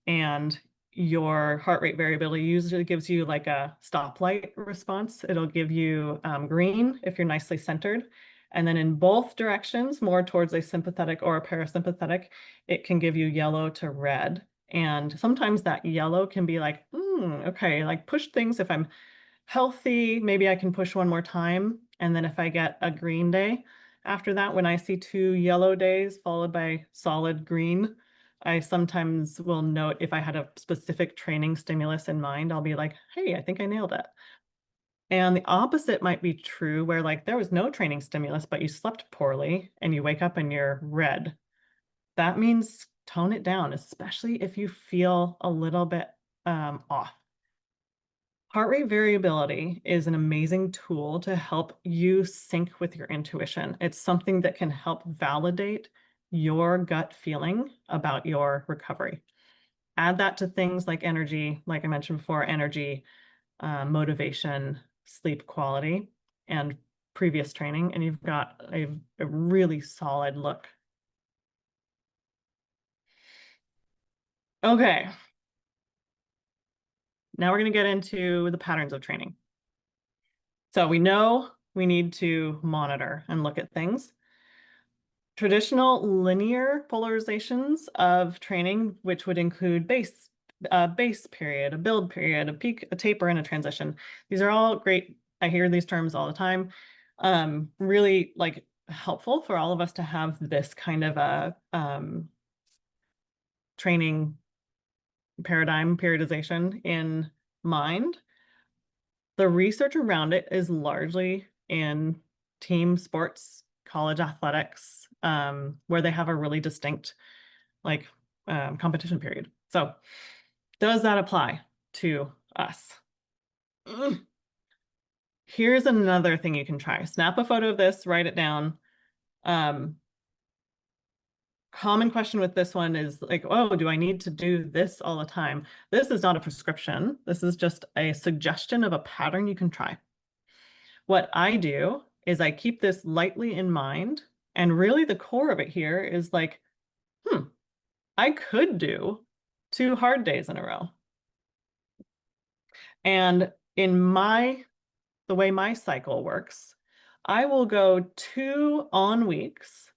and your heart rate variability usually gives you like a stoplight response. It'll give you green if you're nicely centered. And then in both directions, more towards a sympathetic or a parasympathetic, it can give you yellow to red. And sometimes that yellow can be like, okay, like push things. If I'm healthy, maybe I can push one more time. And then if I get a green day after that, when I see 2 yellow days followed by solid green, I sometimes will note if I had a specific training stimulus in mind, I'll be like, hey, I think I nailed it. And the opposite might be true where like there was no training stimulus, but you slept poorly and you wake up and you're red. That means tone it down, especially if you feel a little bit off. Heart rate variability is an amazing tool to help you sync with your intuition. It's something that can help validate your gut feeling about your recovery. Add that to things like energy, like I mentioned before, energy, motivation, sleep quality, and previous training, and you've got a really solid look. Okay. Now we're going to get into the patterns of training. So we know we need to monitor and look at things. Traditional linear polarizations of training, which would include base period, a build period, a peak, a taper, and a transition. These are all great. I hear these terms all the time. Really like helpful for all of us to have this kind of a training paradigm periodization in mind. The research around it is largely in team sports, college athletics, where they have a really distinct like competition period. So does that apply to us? Here's another thing you can try. Snap a photo of this, write it down. Common question with this one is like, oh, do I need to do this all the time? This is not a prescription. This is just a suggestion of a pattern you can try. What I do is I keep this lightly in mind. And really the core of it here is like, I could do 2 hard days in a row. And in the way my cycle works, I will go 2 on weeks,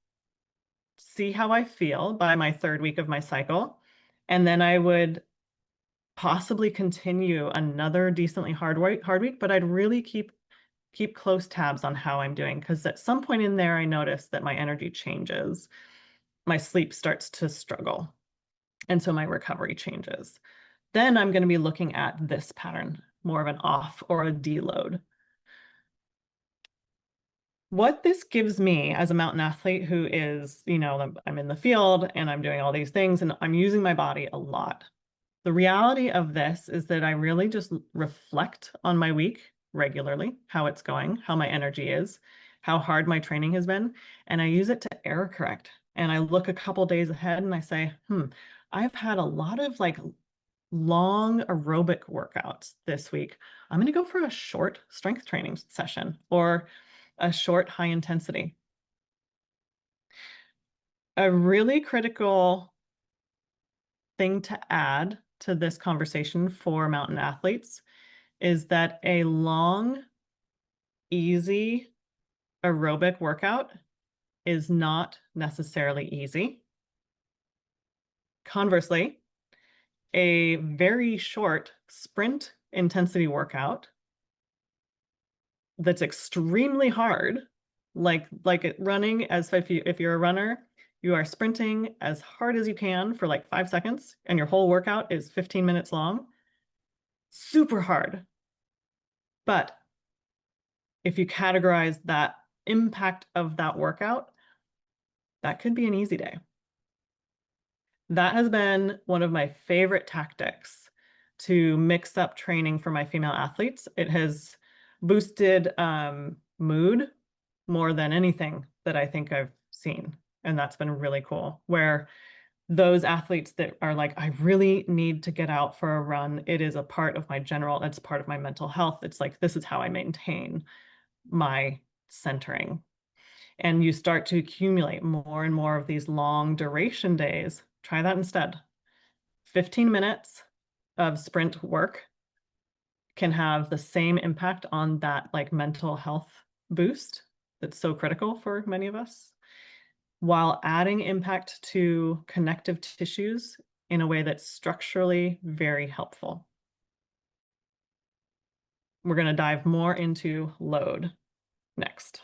see how I feel by my 3rd week of my cycle. And then I would possibly continue another decently hard week, but I'd really keep close tabs on how I'm doing, because at some point in there, I notice that my energy changes. My sleep starts to struggle. And so my recovery changes. Then I'm going to be looking at this pattern, more of an off or a deload. What this gives me as a mountain athlete who is, I'm in the field and I'm doing all these things and I'm using my body a lot. The reality of this is that I really just reflect on my week regularly, how it's going, how my energy is, how hard my training has been, and I use it to error correct. And I look a couple days ahead and I say, I've had a lot of like long aerobic workouts this week. I'm going to go for a short strength training session or a short high intensity. A really critical thing to add to this conversation for mountain athletes is that a long, easy aerobic workout is not necessarily easy. Conversely, a very short sprint intensity workout that's extremely hard, like running, as if you're a runner, you are sprinting as hard as you can for like 5 seconds and your whole workout is 15 minutes long. Super hard. But if you categorize that impact of that workout, that could be an easy day. That has been one of my favorite tactics to mix up training for my female athletes. It has boosted mood more than anything that I think I've seen. And that's been really cool. Where those athletes that are like, I really need to get out for a run. It is a part of my it's part of my mental health. It's like, this is how I maintain my centering. And you start to accumulate more and more of these long duration days. Try that instead. 15 minutes of sprint work can have the same impact on that like mental health boost that's so critical for many of us, while adding impact to connective tissues in a way that's structurally very helpful. We're going to dive more into load next.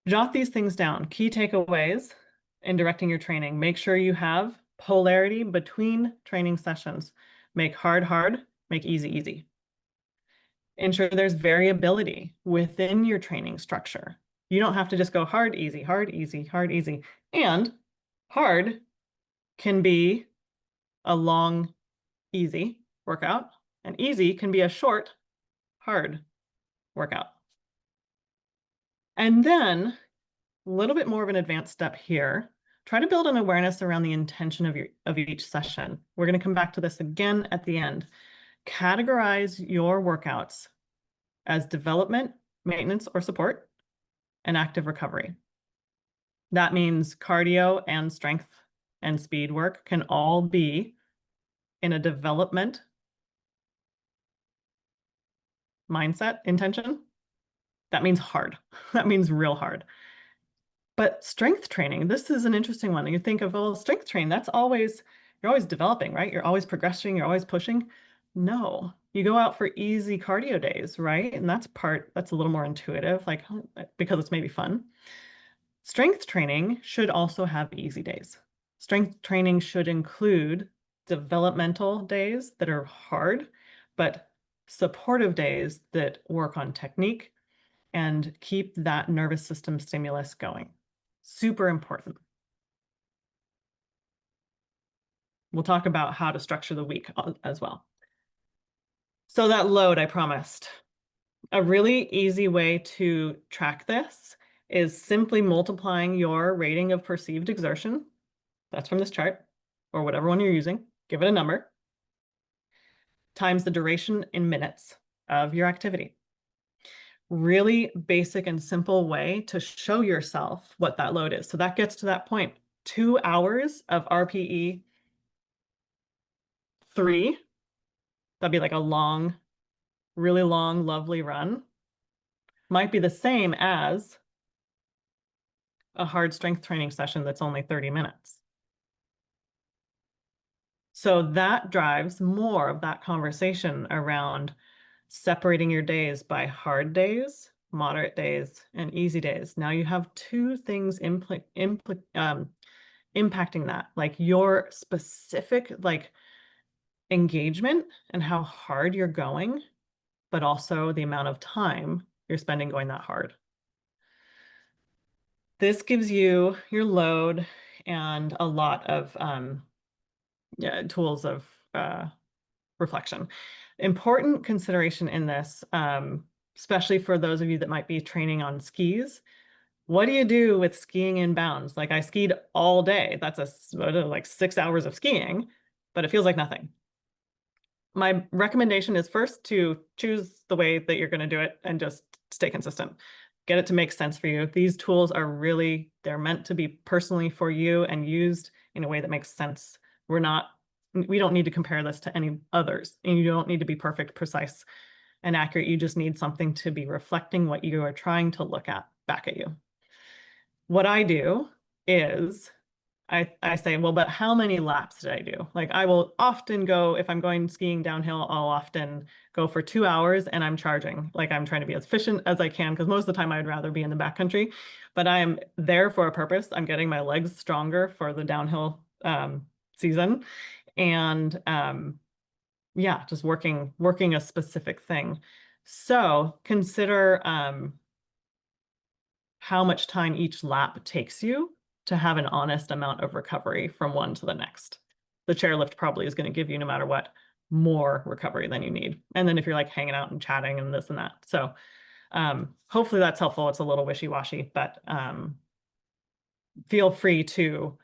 Jot these things down. Key takeaways in directing your training. Make sure you have polarity between training sessions. Make hard, hard, make easy, easy. Ensure there's variability within your training structure. You don't have to just go hard, easy, hard, easy, hard, easy. And hard can be a long, easy workout, and easy can be a short, hard workout. And then a little bit more of an advanced step here. Try to build an awareness around the intention of each session. We're going to come back to this again at the end. Categorize your workouts as development, maintenance, or support, and active recovery. That means cardio and strength and speed work can all be in a development mindset intention. That means hard. That means real hard. But strength training, this is an interesting one. You think of, well, strength training, you're always developing, right? You're always progressing, you're always pushing. No, you go out for easy cardio days, right? And that's a little more intuitive, like because it's maybe fun. Strength training should also have easy days. Strength training should include developmental days that are hard, but supportive days that work on technique and keep that nervous system stimulus going. Super important. We'll talk about how to structure the week as well. So that load I promised. A really easy way to track this is simply multiplying your rating of perceived exertion. That's from this chart, or whatever one you're using. Give it a number, times the duration in minutes of your activity. Really basic and simple way to show yourself what that load is. So that gets to that point. 2 hours of RPE 3, that'd be like a long, really long, lovely run, might be the same as a hard strength training session that's only 30 minutes. So that drives more of that conversation around separating your days by hard days, moderate days, and easy days. Now you have two things impacting that, like your specific engagement and how hard you're going, but also the amount of time you're spending going that hard. This gives you your load and a lot of tools of reflection. Important consideration in this, especially for those of you that might be training on skis. What do you do with skiing in bounds? Like I skied all day. That's like 6 hours of skiing, but it feels like nothing. My recommendation is first to choose the way that you're going to do it and just stay consistent. Get it to make sense for you. These tools are they're meant to be personally for you and used in a way that makes sense. We don't need to compare this to any others, and you don't need to be perfect, precise, and accurate. You just need something to be reflecting what you are trying to look at back at you. What I do is I say, well, but how many laps did I do? Like I will often go, if I'm going skiing downhill, I'll often go for 2 hours and I'm charging. Like I'm trying to be as efficient as I can because most of the time I'd rather be in the backcountry, but I am there for a purpose. I'm getting my legs stronger for the downhill season. And yeah, just working a specific thing. So consider how much time each lap takes you to have an honest amount of recovery from one to the next. The chairlift probably is going to give you, no matter what, more recovery than you need. And then if you're like hanging out and chatting and this and that. So hopefully that's helpful. It's a little wishy-washy, but feel free to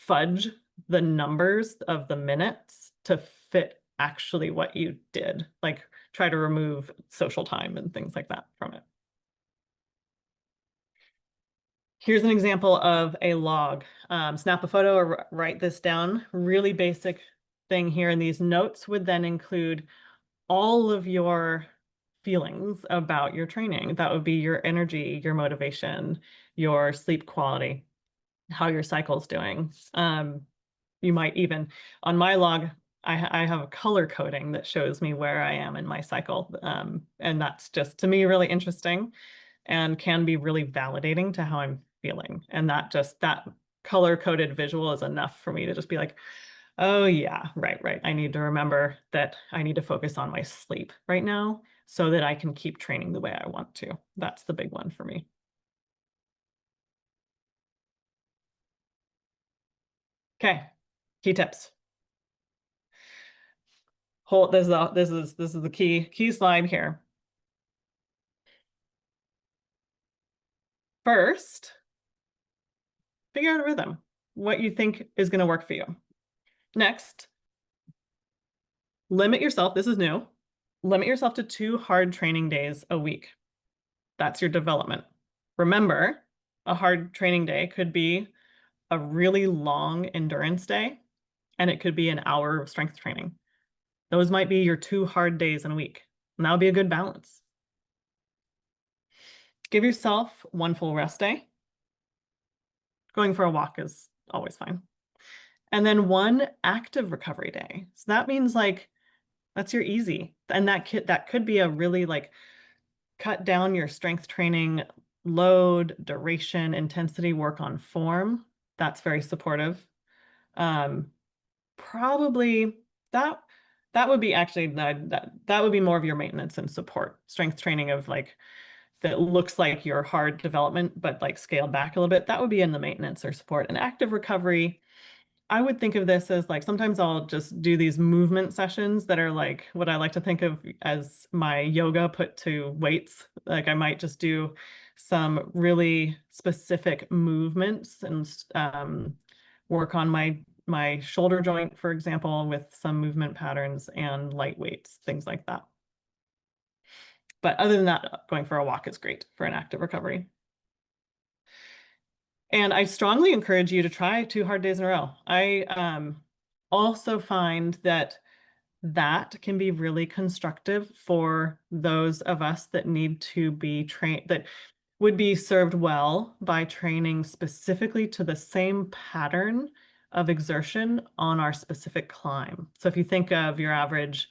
fudge the numbers of the minutes to fit actually what you did. Like try to remove social time and things like that from it. Here's an example of a log. Snap a photo or write this down. Really basic thing here. And these notes would then include all of your feelings about your training. That would be your energy, your motivation, your sleep quality, how your cycle's doing. You might even, on my log, I have a color coding that shows me where I am in my cycle. And that's just, to me, really interesting and can be really validating to how I'm feeling. And that color-coded visual is enough for me to just be like, oh yeah, right. I need to remember that I need to focus on my sleep right now so that I can keep training the way I want to. That's the big one for me. Okay, key tips. This is the key slide here. First, figure out a rhythm, what you think is going to work for you. Next, limit yourself. This is new. Limit yourself to 2 hard training days a week. That's your development. Remember, a hard training day could be a really long endurance day, and it could be an hour of strength training. Those might be your 2 hard days in a week, and that would be a good balance. Give yourself 1 full rest day. Going for a walk is always fine. And then 1 active recovery day. So that means like, that's your easy. And that could be a really like cut down your strength training load, duration, intensity, work on form. That's very supportive. Probably that would be actually that would be more of your maintenance and support. Strength training of like that looks like your hard development, but like scaled back a little bit. That would be in the maintenance or support. And active recovery, I would think of this as like, sometimes I'll just do these movement sessions that are like what I like to think of as my yoga put to weights. Like I might just do some really specific movements and work on my shoulder joint, for example, with some movement patterns and light weights, things like that. But other than that, going for a walk is great for an active recovery. And I strongly encourage you to try 2 hard days in a row. I also find that can be really constructive for those of us that need to be trained, that would be served well by training specifically to the same pattern of exertion on our specific climb. So if you think of your average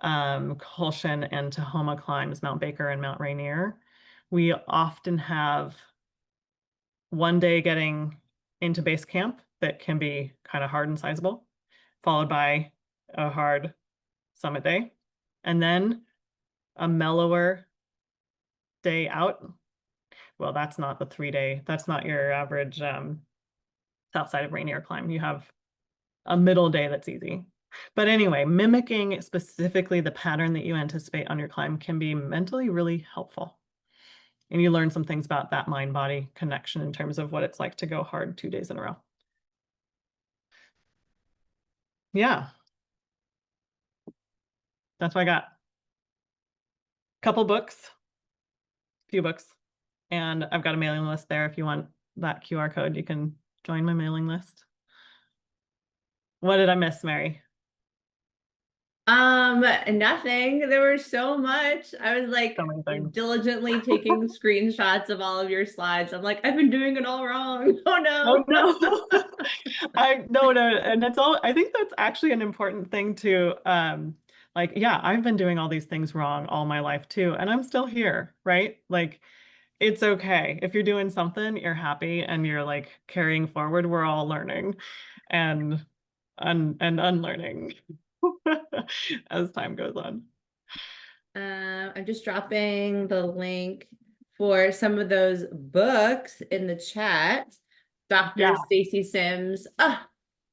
Colshan and Tahoma climbs, Mount Baker and Mount Rainier, we often have 1 day getting into base camp that can be kind of hard and sizable, followed by a hard summit day, and then a mellower day out. Well, that's not the 3-day, that's not your average south side of Rainier climb. You have a middle day that's easy. But anyway, mimicking specifically the pattern that you anticipate on your climb can be mentally really helpful. And you learn some things about that mind-body connection in terms of what it's like to go hard 2 days in a row. Yeah. That's what I got. Couple books, few books, and I've got a mailing list there. If you want that QR code, you can join my mailing list. What did I miss, Mary? Nothing. There was so much. I was like diligently taking screenshots of all of your slides. I'm like, I've been doing it all wrong. Oh no. Oh no. No, and that's all. I think that's actually an important thing to like, yeah, I've been doing all these things wrong all my life too, and I'm still here, right? Like, it's okay. If you're doing something, you're happy and you're like carrying forward, we're all learning and unlearning as time goes on. I'm just dropping the link for some of those books in the chat. Dr. Yeah. Stacy Sims. Ah,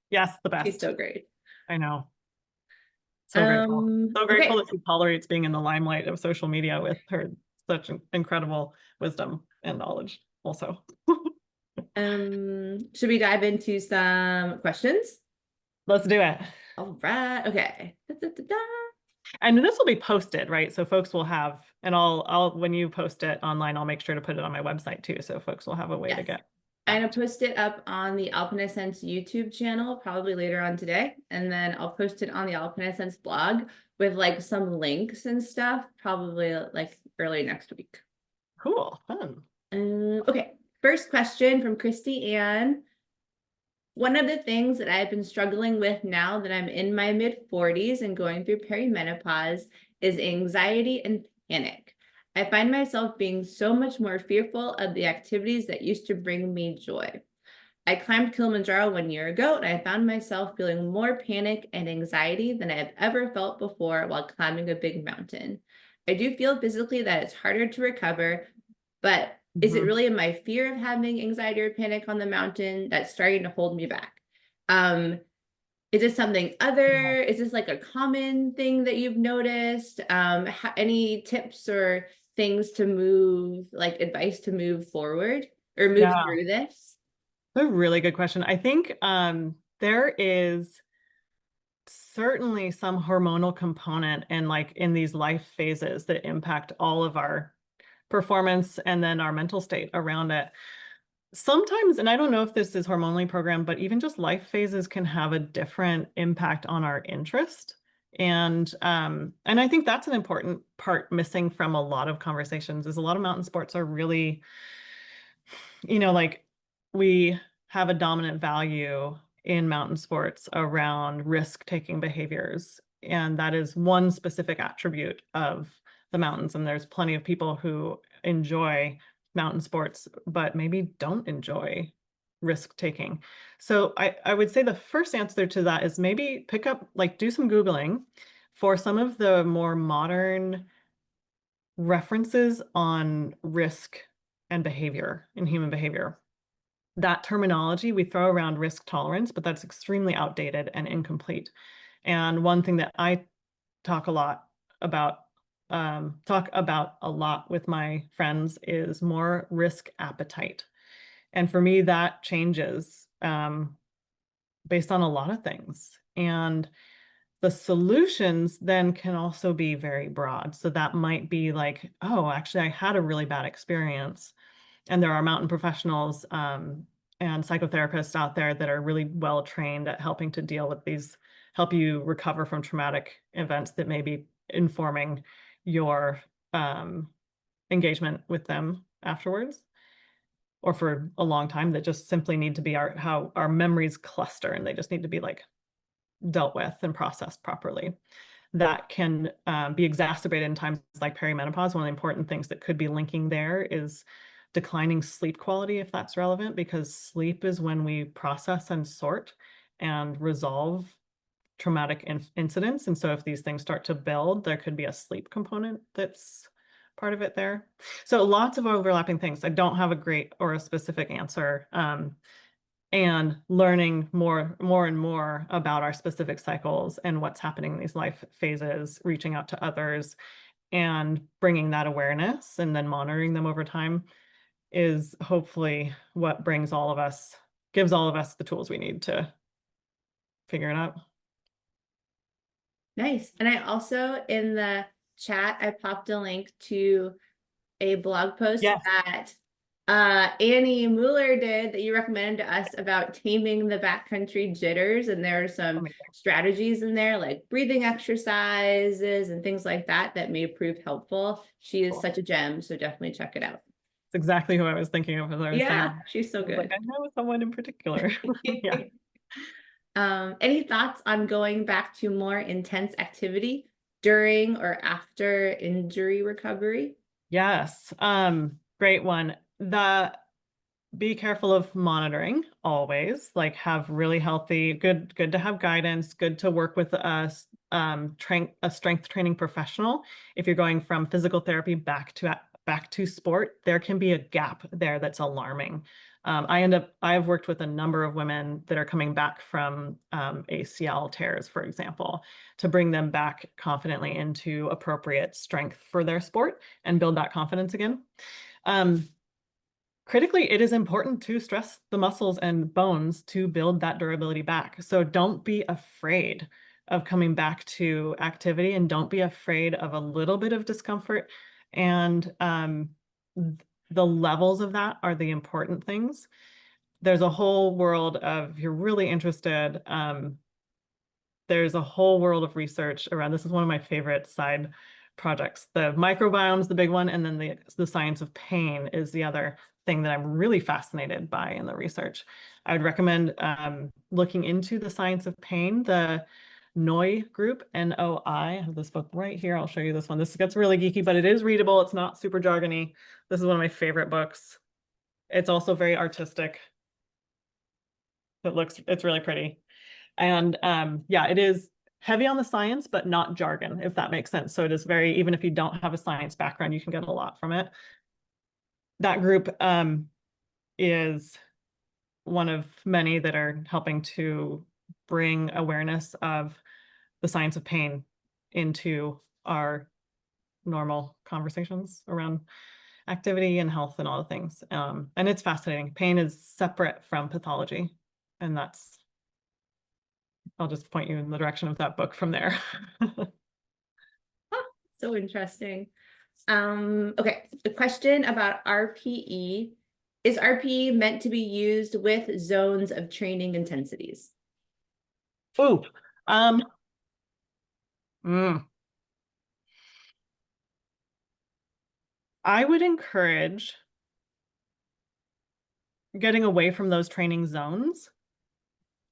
Yes, the she's best. so great. I know. So grateful. So grateful Okay. that she tolerates being in the limelight of social media with her such incredible wisdom and knowledge also. Should we dive into some questions? Let's do it. All right. Okay. Da, da, da, da. And this will be posted, right? So folks will have, and I'll when you post it online, I'll make sure to put it on my website too. So folks will have a way to Yes. get I'm back gonna post it up on the Alpine Ascents YouTube channel probably later on today. And then I'll post it on the Alpine Ascents blog with like some links and stuff, probably like early next week. Cool, fun. Okay. First question from Christy Ann. One of the things that I've been struggling with now that I'm in my mid-40s and going through perimenopause is anxiety and panic. I find myself being so much more fearful of the activities that used to bring me joy. I climbed Kilimanjaro 1 year ago, and I found myself feeling more panic and anxiety than I have ever felt before while climbing a big mountain. I do feel physically that it's harder to recover, but is it really my fear of having anxiety or panic on the mountain that's starting to hold me back? Is this something other? Is this like a common thing that you've noticed? Any tips or things to move, like advice to move forward or move Yeah, through this? a really good question. I think there is certainly some hormonal component and like in these life phases that impact all of our performance and then our mental state around it. Sometimes, and I don't know if this is hormonally programmed, but even just life phases can have a different impact on our interest. And I think that's an important part missing from a lot of conversations is a lot of mountain sports are really, like we have a dominant value in mountain sports around risk-taking behaviors. And that is one specific attribute of the mountains. And there's plenty of people who enjoy mountain sports, but maybe don't enjoy risk-taking. So I would say the first answer to that is maybe pick up, like do some Googling for some of the more modern references on risk and behavior in human behavior. That terminology, we throw around risk tolerance, but that's extremely outdated and incomplete. And one thing that I talk about a lot with my friends is more risk appetite. And for me, that changes based on a lot of things. And the solutions then can also be very broad. So that might be like, oh, actually, I had a really bad experience. And there are mountain professionals and psychotherapists out there that are really well trained at helping to deal with these, help you recover from traumatic events that may be informing your engagement with them afterwards or for a long time that just simply need to be how our memories cluster and they just need to be like dealt with and processed properly. That can be exacerbated in times like perimenopause. One of the important things that could be linking there is declining sleep quality, if that's relevant, because sleep is when we process and sort and resolve traumatic incidents. And so if these things start to build, there could be a sleep component that's part of it there. So lots of overlapping things. I don't have a great or a specific answer. And learning more and more about our specific cycles and what's happening in these life phases, reaching out to others and bringing that awareness and then monitoring them over time is hopefully what gives all of us the tools we need to figure it out. Nice. And I also in the chat, I popped a link to a blog post Yes. that Annie Mueller did that you recommended to us about taming the backcountry jitters. And there are some strategies in there like breathing exercises and things like that that may prove helpful. She is such a gem, so definitely check it out. It's exactly who I was thinking of as I was saying. She's so good. Like, I know someone in particular. Yeah. Any thoughts on going back to more intense activity during or after injury recovery? Yes. Great one. Be careful of monitoring always, like have really healthy, good to have guidance, good to work with a strength training professional. If you're going from physical therapy back to sport, there can be a gap there that's alarming. I've worked with a number of women that are coming back from ACL tears, for example, to bring them back confidently into appropriate strength for their sport and build that confidence again. Critically, it is important to stress the muscles and bones to build that durability back. So don't be afraid of coming back to activity, and don't be afraid of a little bit of discomfort. And the levels of that are the important things. There's a whole world of, if you're really interested, there's a whole world of research around, this is one of my favorite side projects. The microbiome's the big one, and then the science of pain is the other thing that I'm really fascinated by in the research. I would recommend looking into the science of pain. The NOI group, NOI, I have this book right here. I'll show you this one. This gets really geeky, but it is readable. It's not super jargony. This is one of my favorite books. It's also very artistic. It's really pretty. And yeah, it is heavy on the science, but not jargon, if that makes sense. So it is very, even if you don't have a science background, you can get a lot from it. That group is one of many that are helping to bring awareness of the science of pain into our normal conversations around activity and health and all the things. And it's fascinating. Pain is separate from pathology, and I'll just point you in the direction of that book from there. So interesting. Okay, the question about RPE. Is RPE meant to be used with zones of training intensities? Ooh, I would encourage getting away from those training zones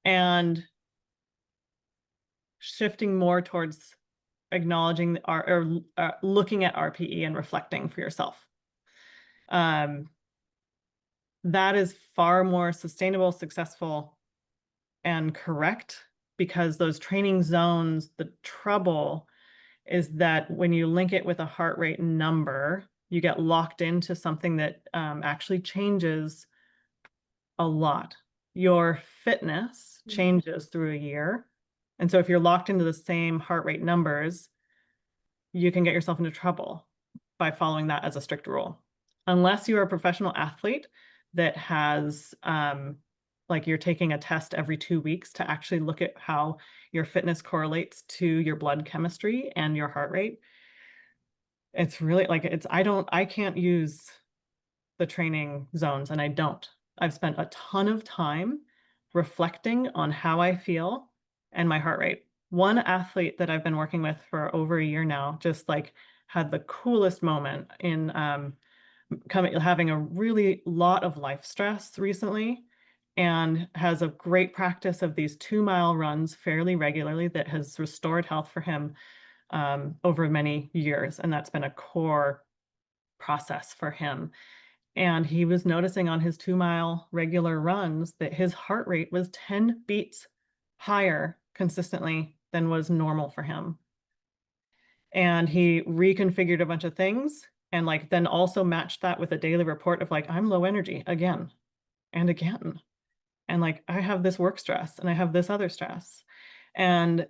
and shifting more towards acknowledging or looking at RPE and reflecting for yourself. That is far more sustainable, successful, and correct, because those training zones, the trouble is that when you link it with a heart rate number, you get locked into something that actually changes a lot. Your fitness changes through a year. And so if you're locked into the same heart rate numbers, you can get yourself into trouble by following that as a strict rule. Unless you're a professional athlete that has, like, you're taking a test every 2 weeks to actually look at how your fitness correlates to your blood chemistry and your heart rate. It's really like, I can't use the training zones, and I don't. I've spent a ton of time reflecting on how I feel and my heart rate. One athlete that I've been working with for over a year now just like had the coolest moment in having a really lot of life stress recently, and has a great practice of these 2-mile runs fairly regularly that has restored health for him over many years. And that's been a core process for him. And he was noticing on his 2-mile regular runs that his heart rate was 10 beats higher consistently than was normal for him. And he reconfigured a bunch of things, and like then also matched that with a daily report of like, I'm low energy again and again. And like, I have this work stress and I have this other stress. And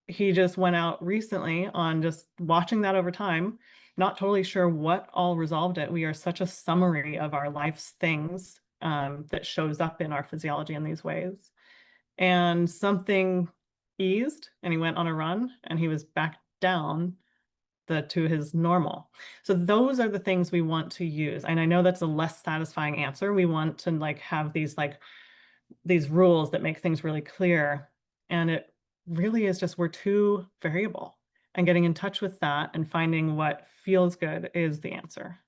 he just went out recently on just watching that over time, not totally sure what all resolved it. We are such a summary of our life's things that shows up in our physiology in these ways. And something eased, and he went on a run, and he was back down to his normal. So those are the things we want to use. And I know that's a less satisfying answer. We want to like have these rules that make things really clear. And it really is just, we're too variable, and getting in touch with that and finding what feels good is the answer.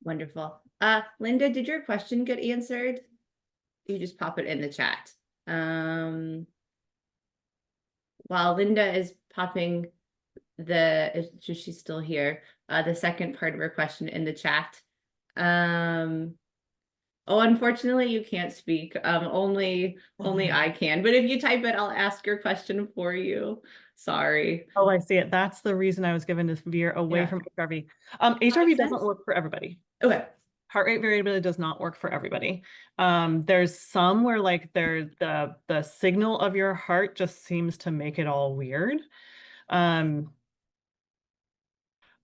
Wonderful. Linda, did your question get answered? You just pop it in the chat. While Linda is popping she's still here, the second part of her question in the chat. Oh, unfortunately, you can't speak. Only I can. But if you type it, I'll ask your question for you. Sorry. Oh, I see it. That's the reason I was given to veer away from HRV. HRV doesn't work for everybody. Okay. Heart rate variability does not work for everybody. There's some where like the signal of your heart just seems to make it all weird. But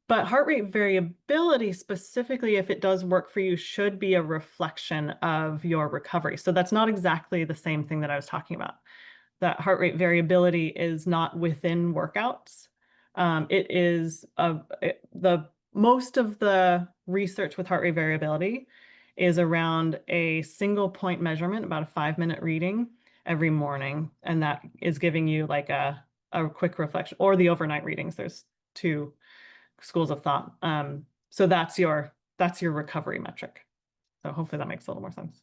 heart rate variability, specifically if it does work for you, should be a reflection of your recovery. So that's not exactly the same thing that I was talking about. That heart rate variability is not within workouts. It is the most of the research with heart rate variability is around a single point measurement, about a 5-minute reading every morning. And that is giving you like a quick reflection, or the overnight readings. There's two schools of thought. So that's your recovery metric. So hopefully that makes a little more sense.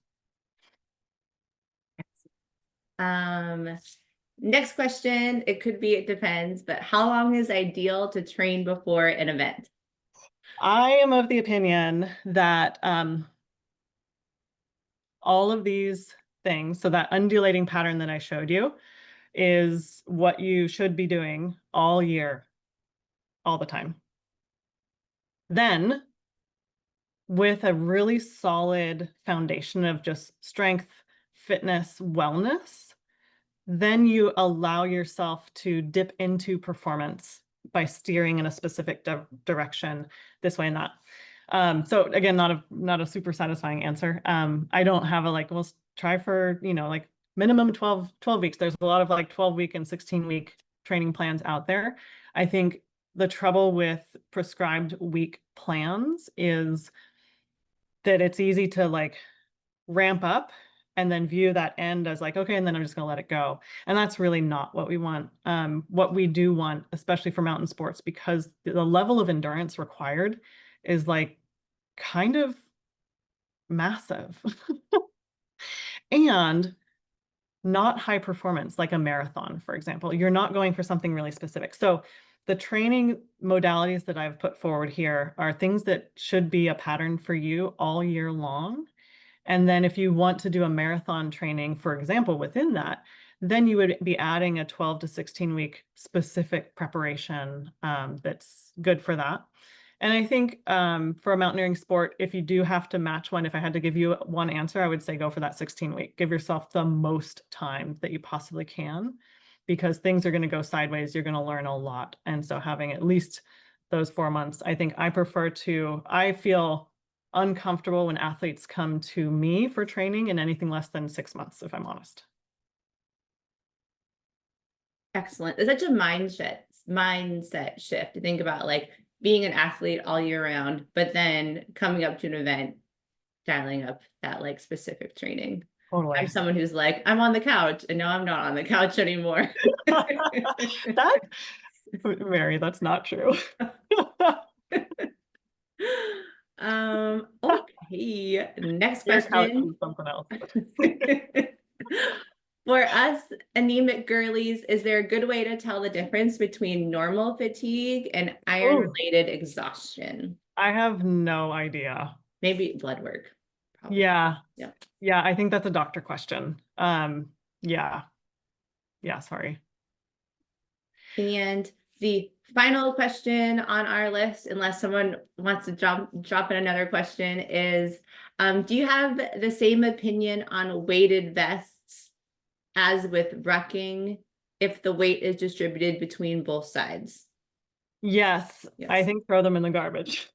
Next question, it could be, it depends, but how long is ideal to train before an event? I am of the opinion that all of these things, so that undulating pattern that I showed you is what you should be doing all year, all the time. Then with a really solid foundation of just strength, fitness, wellness, then you allow yourself to dip into performance by steering in a specific direction, this way and that. So again, not a super satisfying answer. I don't have a like, we'll try for, like minimum 12 weeks. There's a lot of like 12-week and 16-week training plans out there. I think the trouble with prescribed week plans is that it's easy to like ramp up and then view that end as like, okay, and then I'm just going to let it go. And that's really not what we want. What we do want, especially for mountain sports, because the level of endurance required is like kind of massive and not high performance, like a marathon, for example. You're not going for something really specific. So the training modalities that I've put forward here are things that should be a pattern for you all year long. And then if you want to do a marathon training, for example, within that, then you would be adding a 12 to 16 week specific preparation that's good for that. And I think for a mountaineering sport, if you do have to match one, if I had to give you one answer, I would say go for that 16-week. Give yourself the most time that you possibly can, because things are going to go sideways. You're going to learn a lot. And so having at least those 4 months, I think I feel uncomfortable when athletes come to me for training in anything less than 6 months, if I'm honest. Excellent. It's such a mindset shift to think about like being an athlete all year round, but then coming up to an event, dialing up that like specific training. Totally. I'm someone who's like, I'm on the couch, and now I'm not on the couch anymore. Mary, that's not true. Okay, next Your question. couch is something else. For us anemic girlies, is there a good way to tell the difference between normal fatigue and iron-related exhaustion? I have no idea. Maybe blood work. Probably. Yeah. Yeah. Yeah, I think that's a doctor question. Yeah, sorry. And the final question on our list, unless someone wants to drop in another question, is do you have the same opinion on weighted vests as with rucking if the weight is distributed between both sides? Yes. I think throw them in the garbage.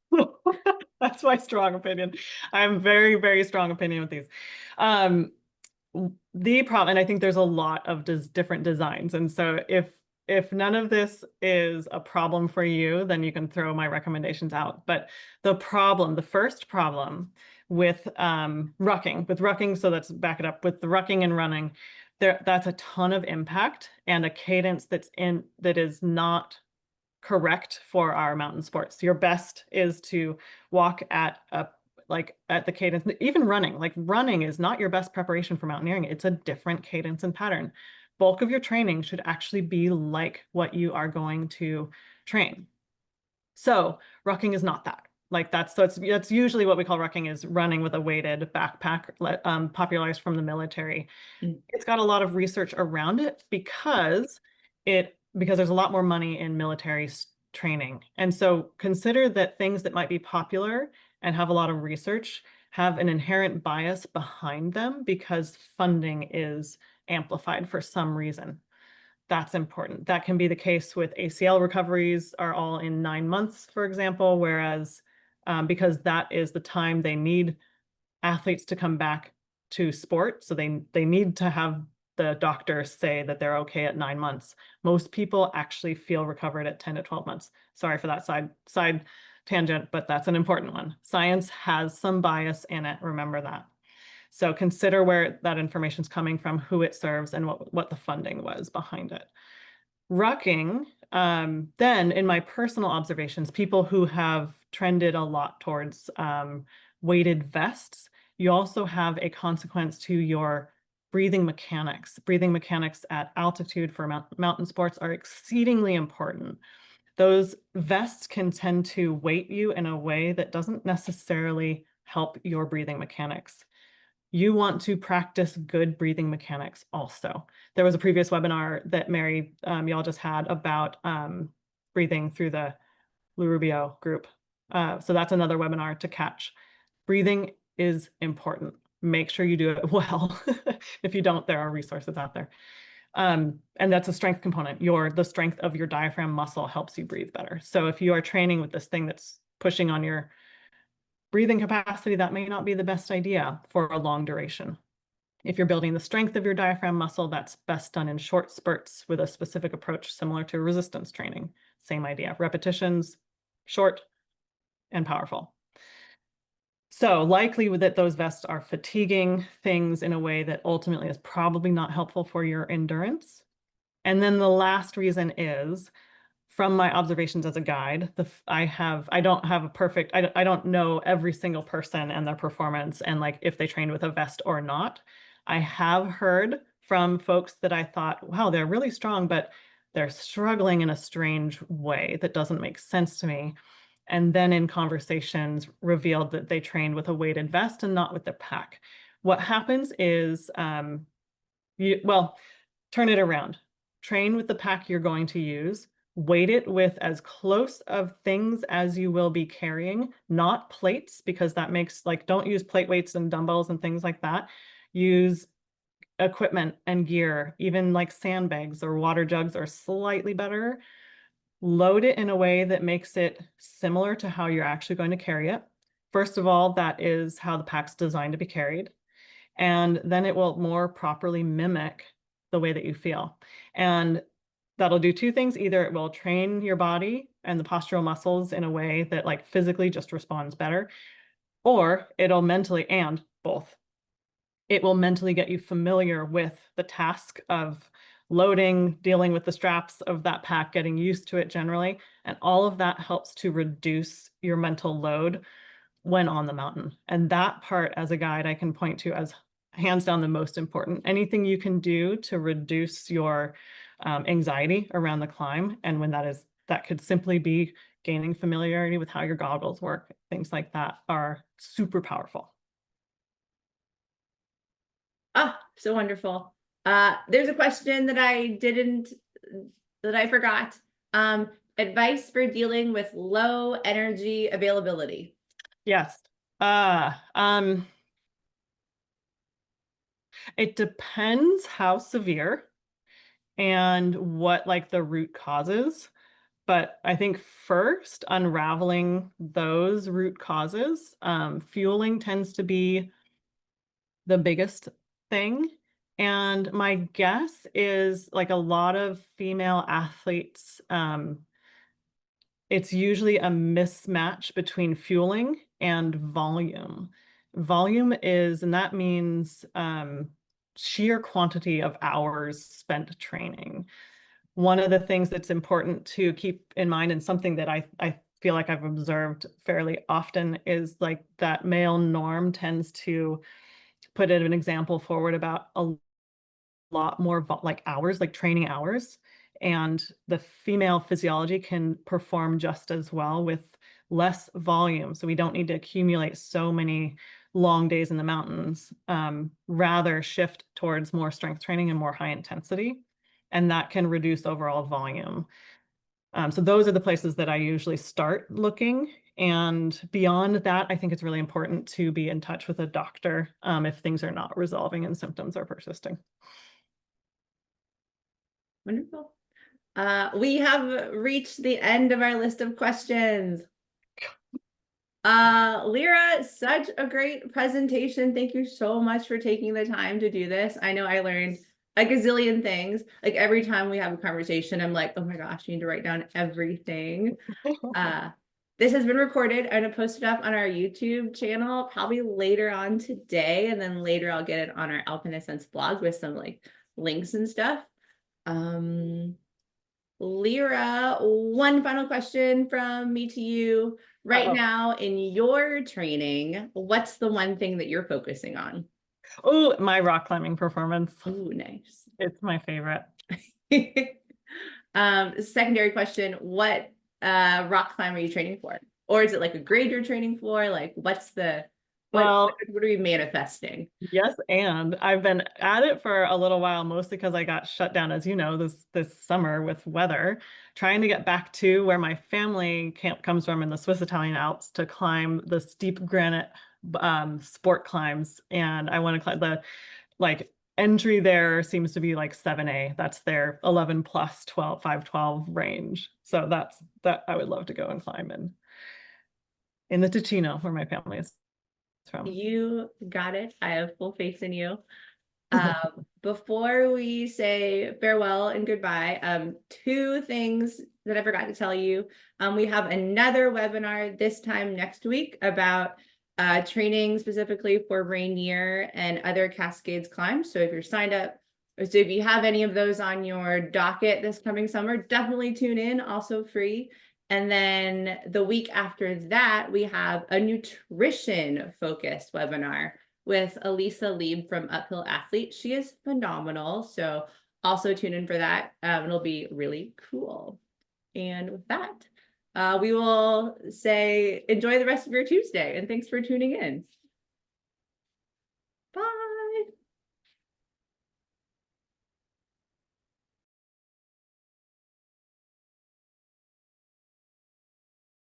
That's my strong opinion. I have very, very strong opinion with these. The problem, and I think there's a lot of different designs. And so if none of this is a problem for you, then you can throw my recommendations out. But the first problem with rucking, so let's back it up, with the rucking and running, that's a ton of impact and a cadence that is not correct for our mountain sports. Your best is to walk at the cadence. Even running is not your best preparation for mountaineering. It's a different cadence and pattern. Bulk of your training should actually be like what you are going to train. So rucking is not that. That's usually what we call rucking, is running with a weighted backpack, popularized from the military. It's got a lot of research around it because there's a lot more money in military training. And so consider that things that might be popular and have a lot of research have an inherent bias behind them because funding is amplified for some reason. That's important. That can be the case with ACL recoveries are all in 9 months, for example, whereas because that is the time they need athletes to come back to sport. So they need to have the doctor say that they're okay at 9 months. Most people actually feel recovered at 10 to 12 months. Sorry for that side tangent, but that's an important one. Science has some bias in it. Remember that. So consider where that information is coming from, who it serves, and what the funding was behind it. Rucking, then in my personal observations, people who have trended a lot towards weighted vests, you also have a consequence to your breathing mechanics. Breathing mechanics at altitude for mountain sports are exceedingly important. Those vests can tend to weight you in a way that doesn't necessarily help your breathing mechanics. You want to practice good breathing mechanics also. There was a previous webinar that Mary, y'all just had about breathing through the Lou group. So that's another webinar to catch. Breathing is important. Make sure you do it well. If you don't, there are resources out there. And that's a strength component. The strength of your diaphragm muscle helps you breathe better. So if you are training with this thing that's pushing on your breathing capacity, that may not be the best idea for a long duration. If you're building the strength of your diaphragm muscle, that's best done in short spurts with a specific approach similar to resistance training. Same idea, repetitions, short and powerful. So likely that those vests are fatiguing things in a way that ultimately is probably not helpful for your endurance. And then the last reason is, from my observations as a guide, I don't have a perfect, I don't know every single person and their performance and like if they trained with a vest or not. I have heard from folks that I thought, wow, they're really strong, but they're struggling in a strange way that doesn't make sense to me. And then in conversations revealed that they trained with a weighted vest and not with the pack. What happens is, turn it around. Train with the pack you're going to use. Weight it with as close of things as you will be carrying, not plates, because that makes don't use plate weights and dumbbells and things like that. Use equipment and gear, even like sandbags or water jugs are slightly better. Load it in a way that makes it similar to how you're actually going to carry it. First of all, that is how the pack's designed to be carried. And then it will more properly mimic the way that you feel. And that'll do two things. Either it will train your body and the postural muscles in a way that physically just responds better, or it'll mentally, and both. It will mentally get you familiar with the task of loading, dealing with the straps of that pack, getting used to it generally. And all of that helps to reduce your mental load when on the mountain. And that part as a guide, I can point to as hands down the most important. Anything you can do to reduce your anxiety around the climb. And when that could simply be gaining familiarity with how your goggles work, things like that are super powerful. Ah, so wonderful. There's a question that I forgot. Advice for dealing with low energy availability. Yes. It depends how severe and what the root causes. But I think first unraveling those root causes, fueling tends to be the biggest thing. And my guess is a lot of female athletes, it's usually a mismatch between fueling and volume. Volume is, and that means sheer quantity of hours spent training. One of the things that's important to keep in mind, and something that I feel like I've observed fairly often, is that male norm tends to put an example forward about a lot more hours, training hours. And the female physiology can perform just as well with less volume. So we don't need to accumulate so many long days in the mountains, rather shift towards more strength training and more high intensity. And that can reduce overall volume. So those are the places that I usually start looking. And beyond that, I think it's really important to be in touch with a doctor if things are not resolving and symptoms are persisting. Wonderful. We have reached the end of our list of questions. Lyra, such a great presentation. Thank you so much for taking the time to do this. I know I learned a gazillion things. Like every time we have a conversation, I'm like, oh my gosh, you need to write down everything. This has been recorded. I'm gonna post it up on our YouTube channel probably later on today, and then later I'll get it on our Alpine Ascents blog with some like links and stuff. Lyra, one final question from me to you. Right now in your training, what's the one thing that you're focusing on? Oh, my rock climbing performance. Oh, nice. It's my favorite. Secondary question, what rock climb are you training for? Or is it like a grade you're training for? Like what's the what are we manifesting? Yes, and I've been at it for a little while, mostly because I got shut down, as you know, this summer with weather, trying to get back to where my family camp comes from in the Swiss Italian Alps to climb the steep granite sport climbs. And I want to climb the entry there seems to be like 7A. That's their 11 plus 12, 512 range. So that I would love to go and climb in the Ticino where my family is from. You got it. I have full faith in you. Before we say farewell and goodbye, two things that I forgot to tell you. We have another webinar this time next week about training specifically for Rainier and other Cascades climbs. So if you're signed up, so if you have any of those on your docket this coming summer, definitely tune in, also free. And then the week after that, we have a nutrition focused webinar with Elisa Lieb from Uphill Athlete. She is phenomenal. So also tune in for that. It'll be really cool. And with that, we will say enjoy the rest of your Tuesday and thanks for tuning in.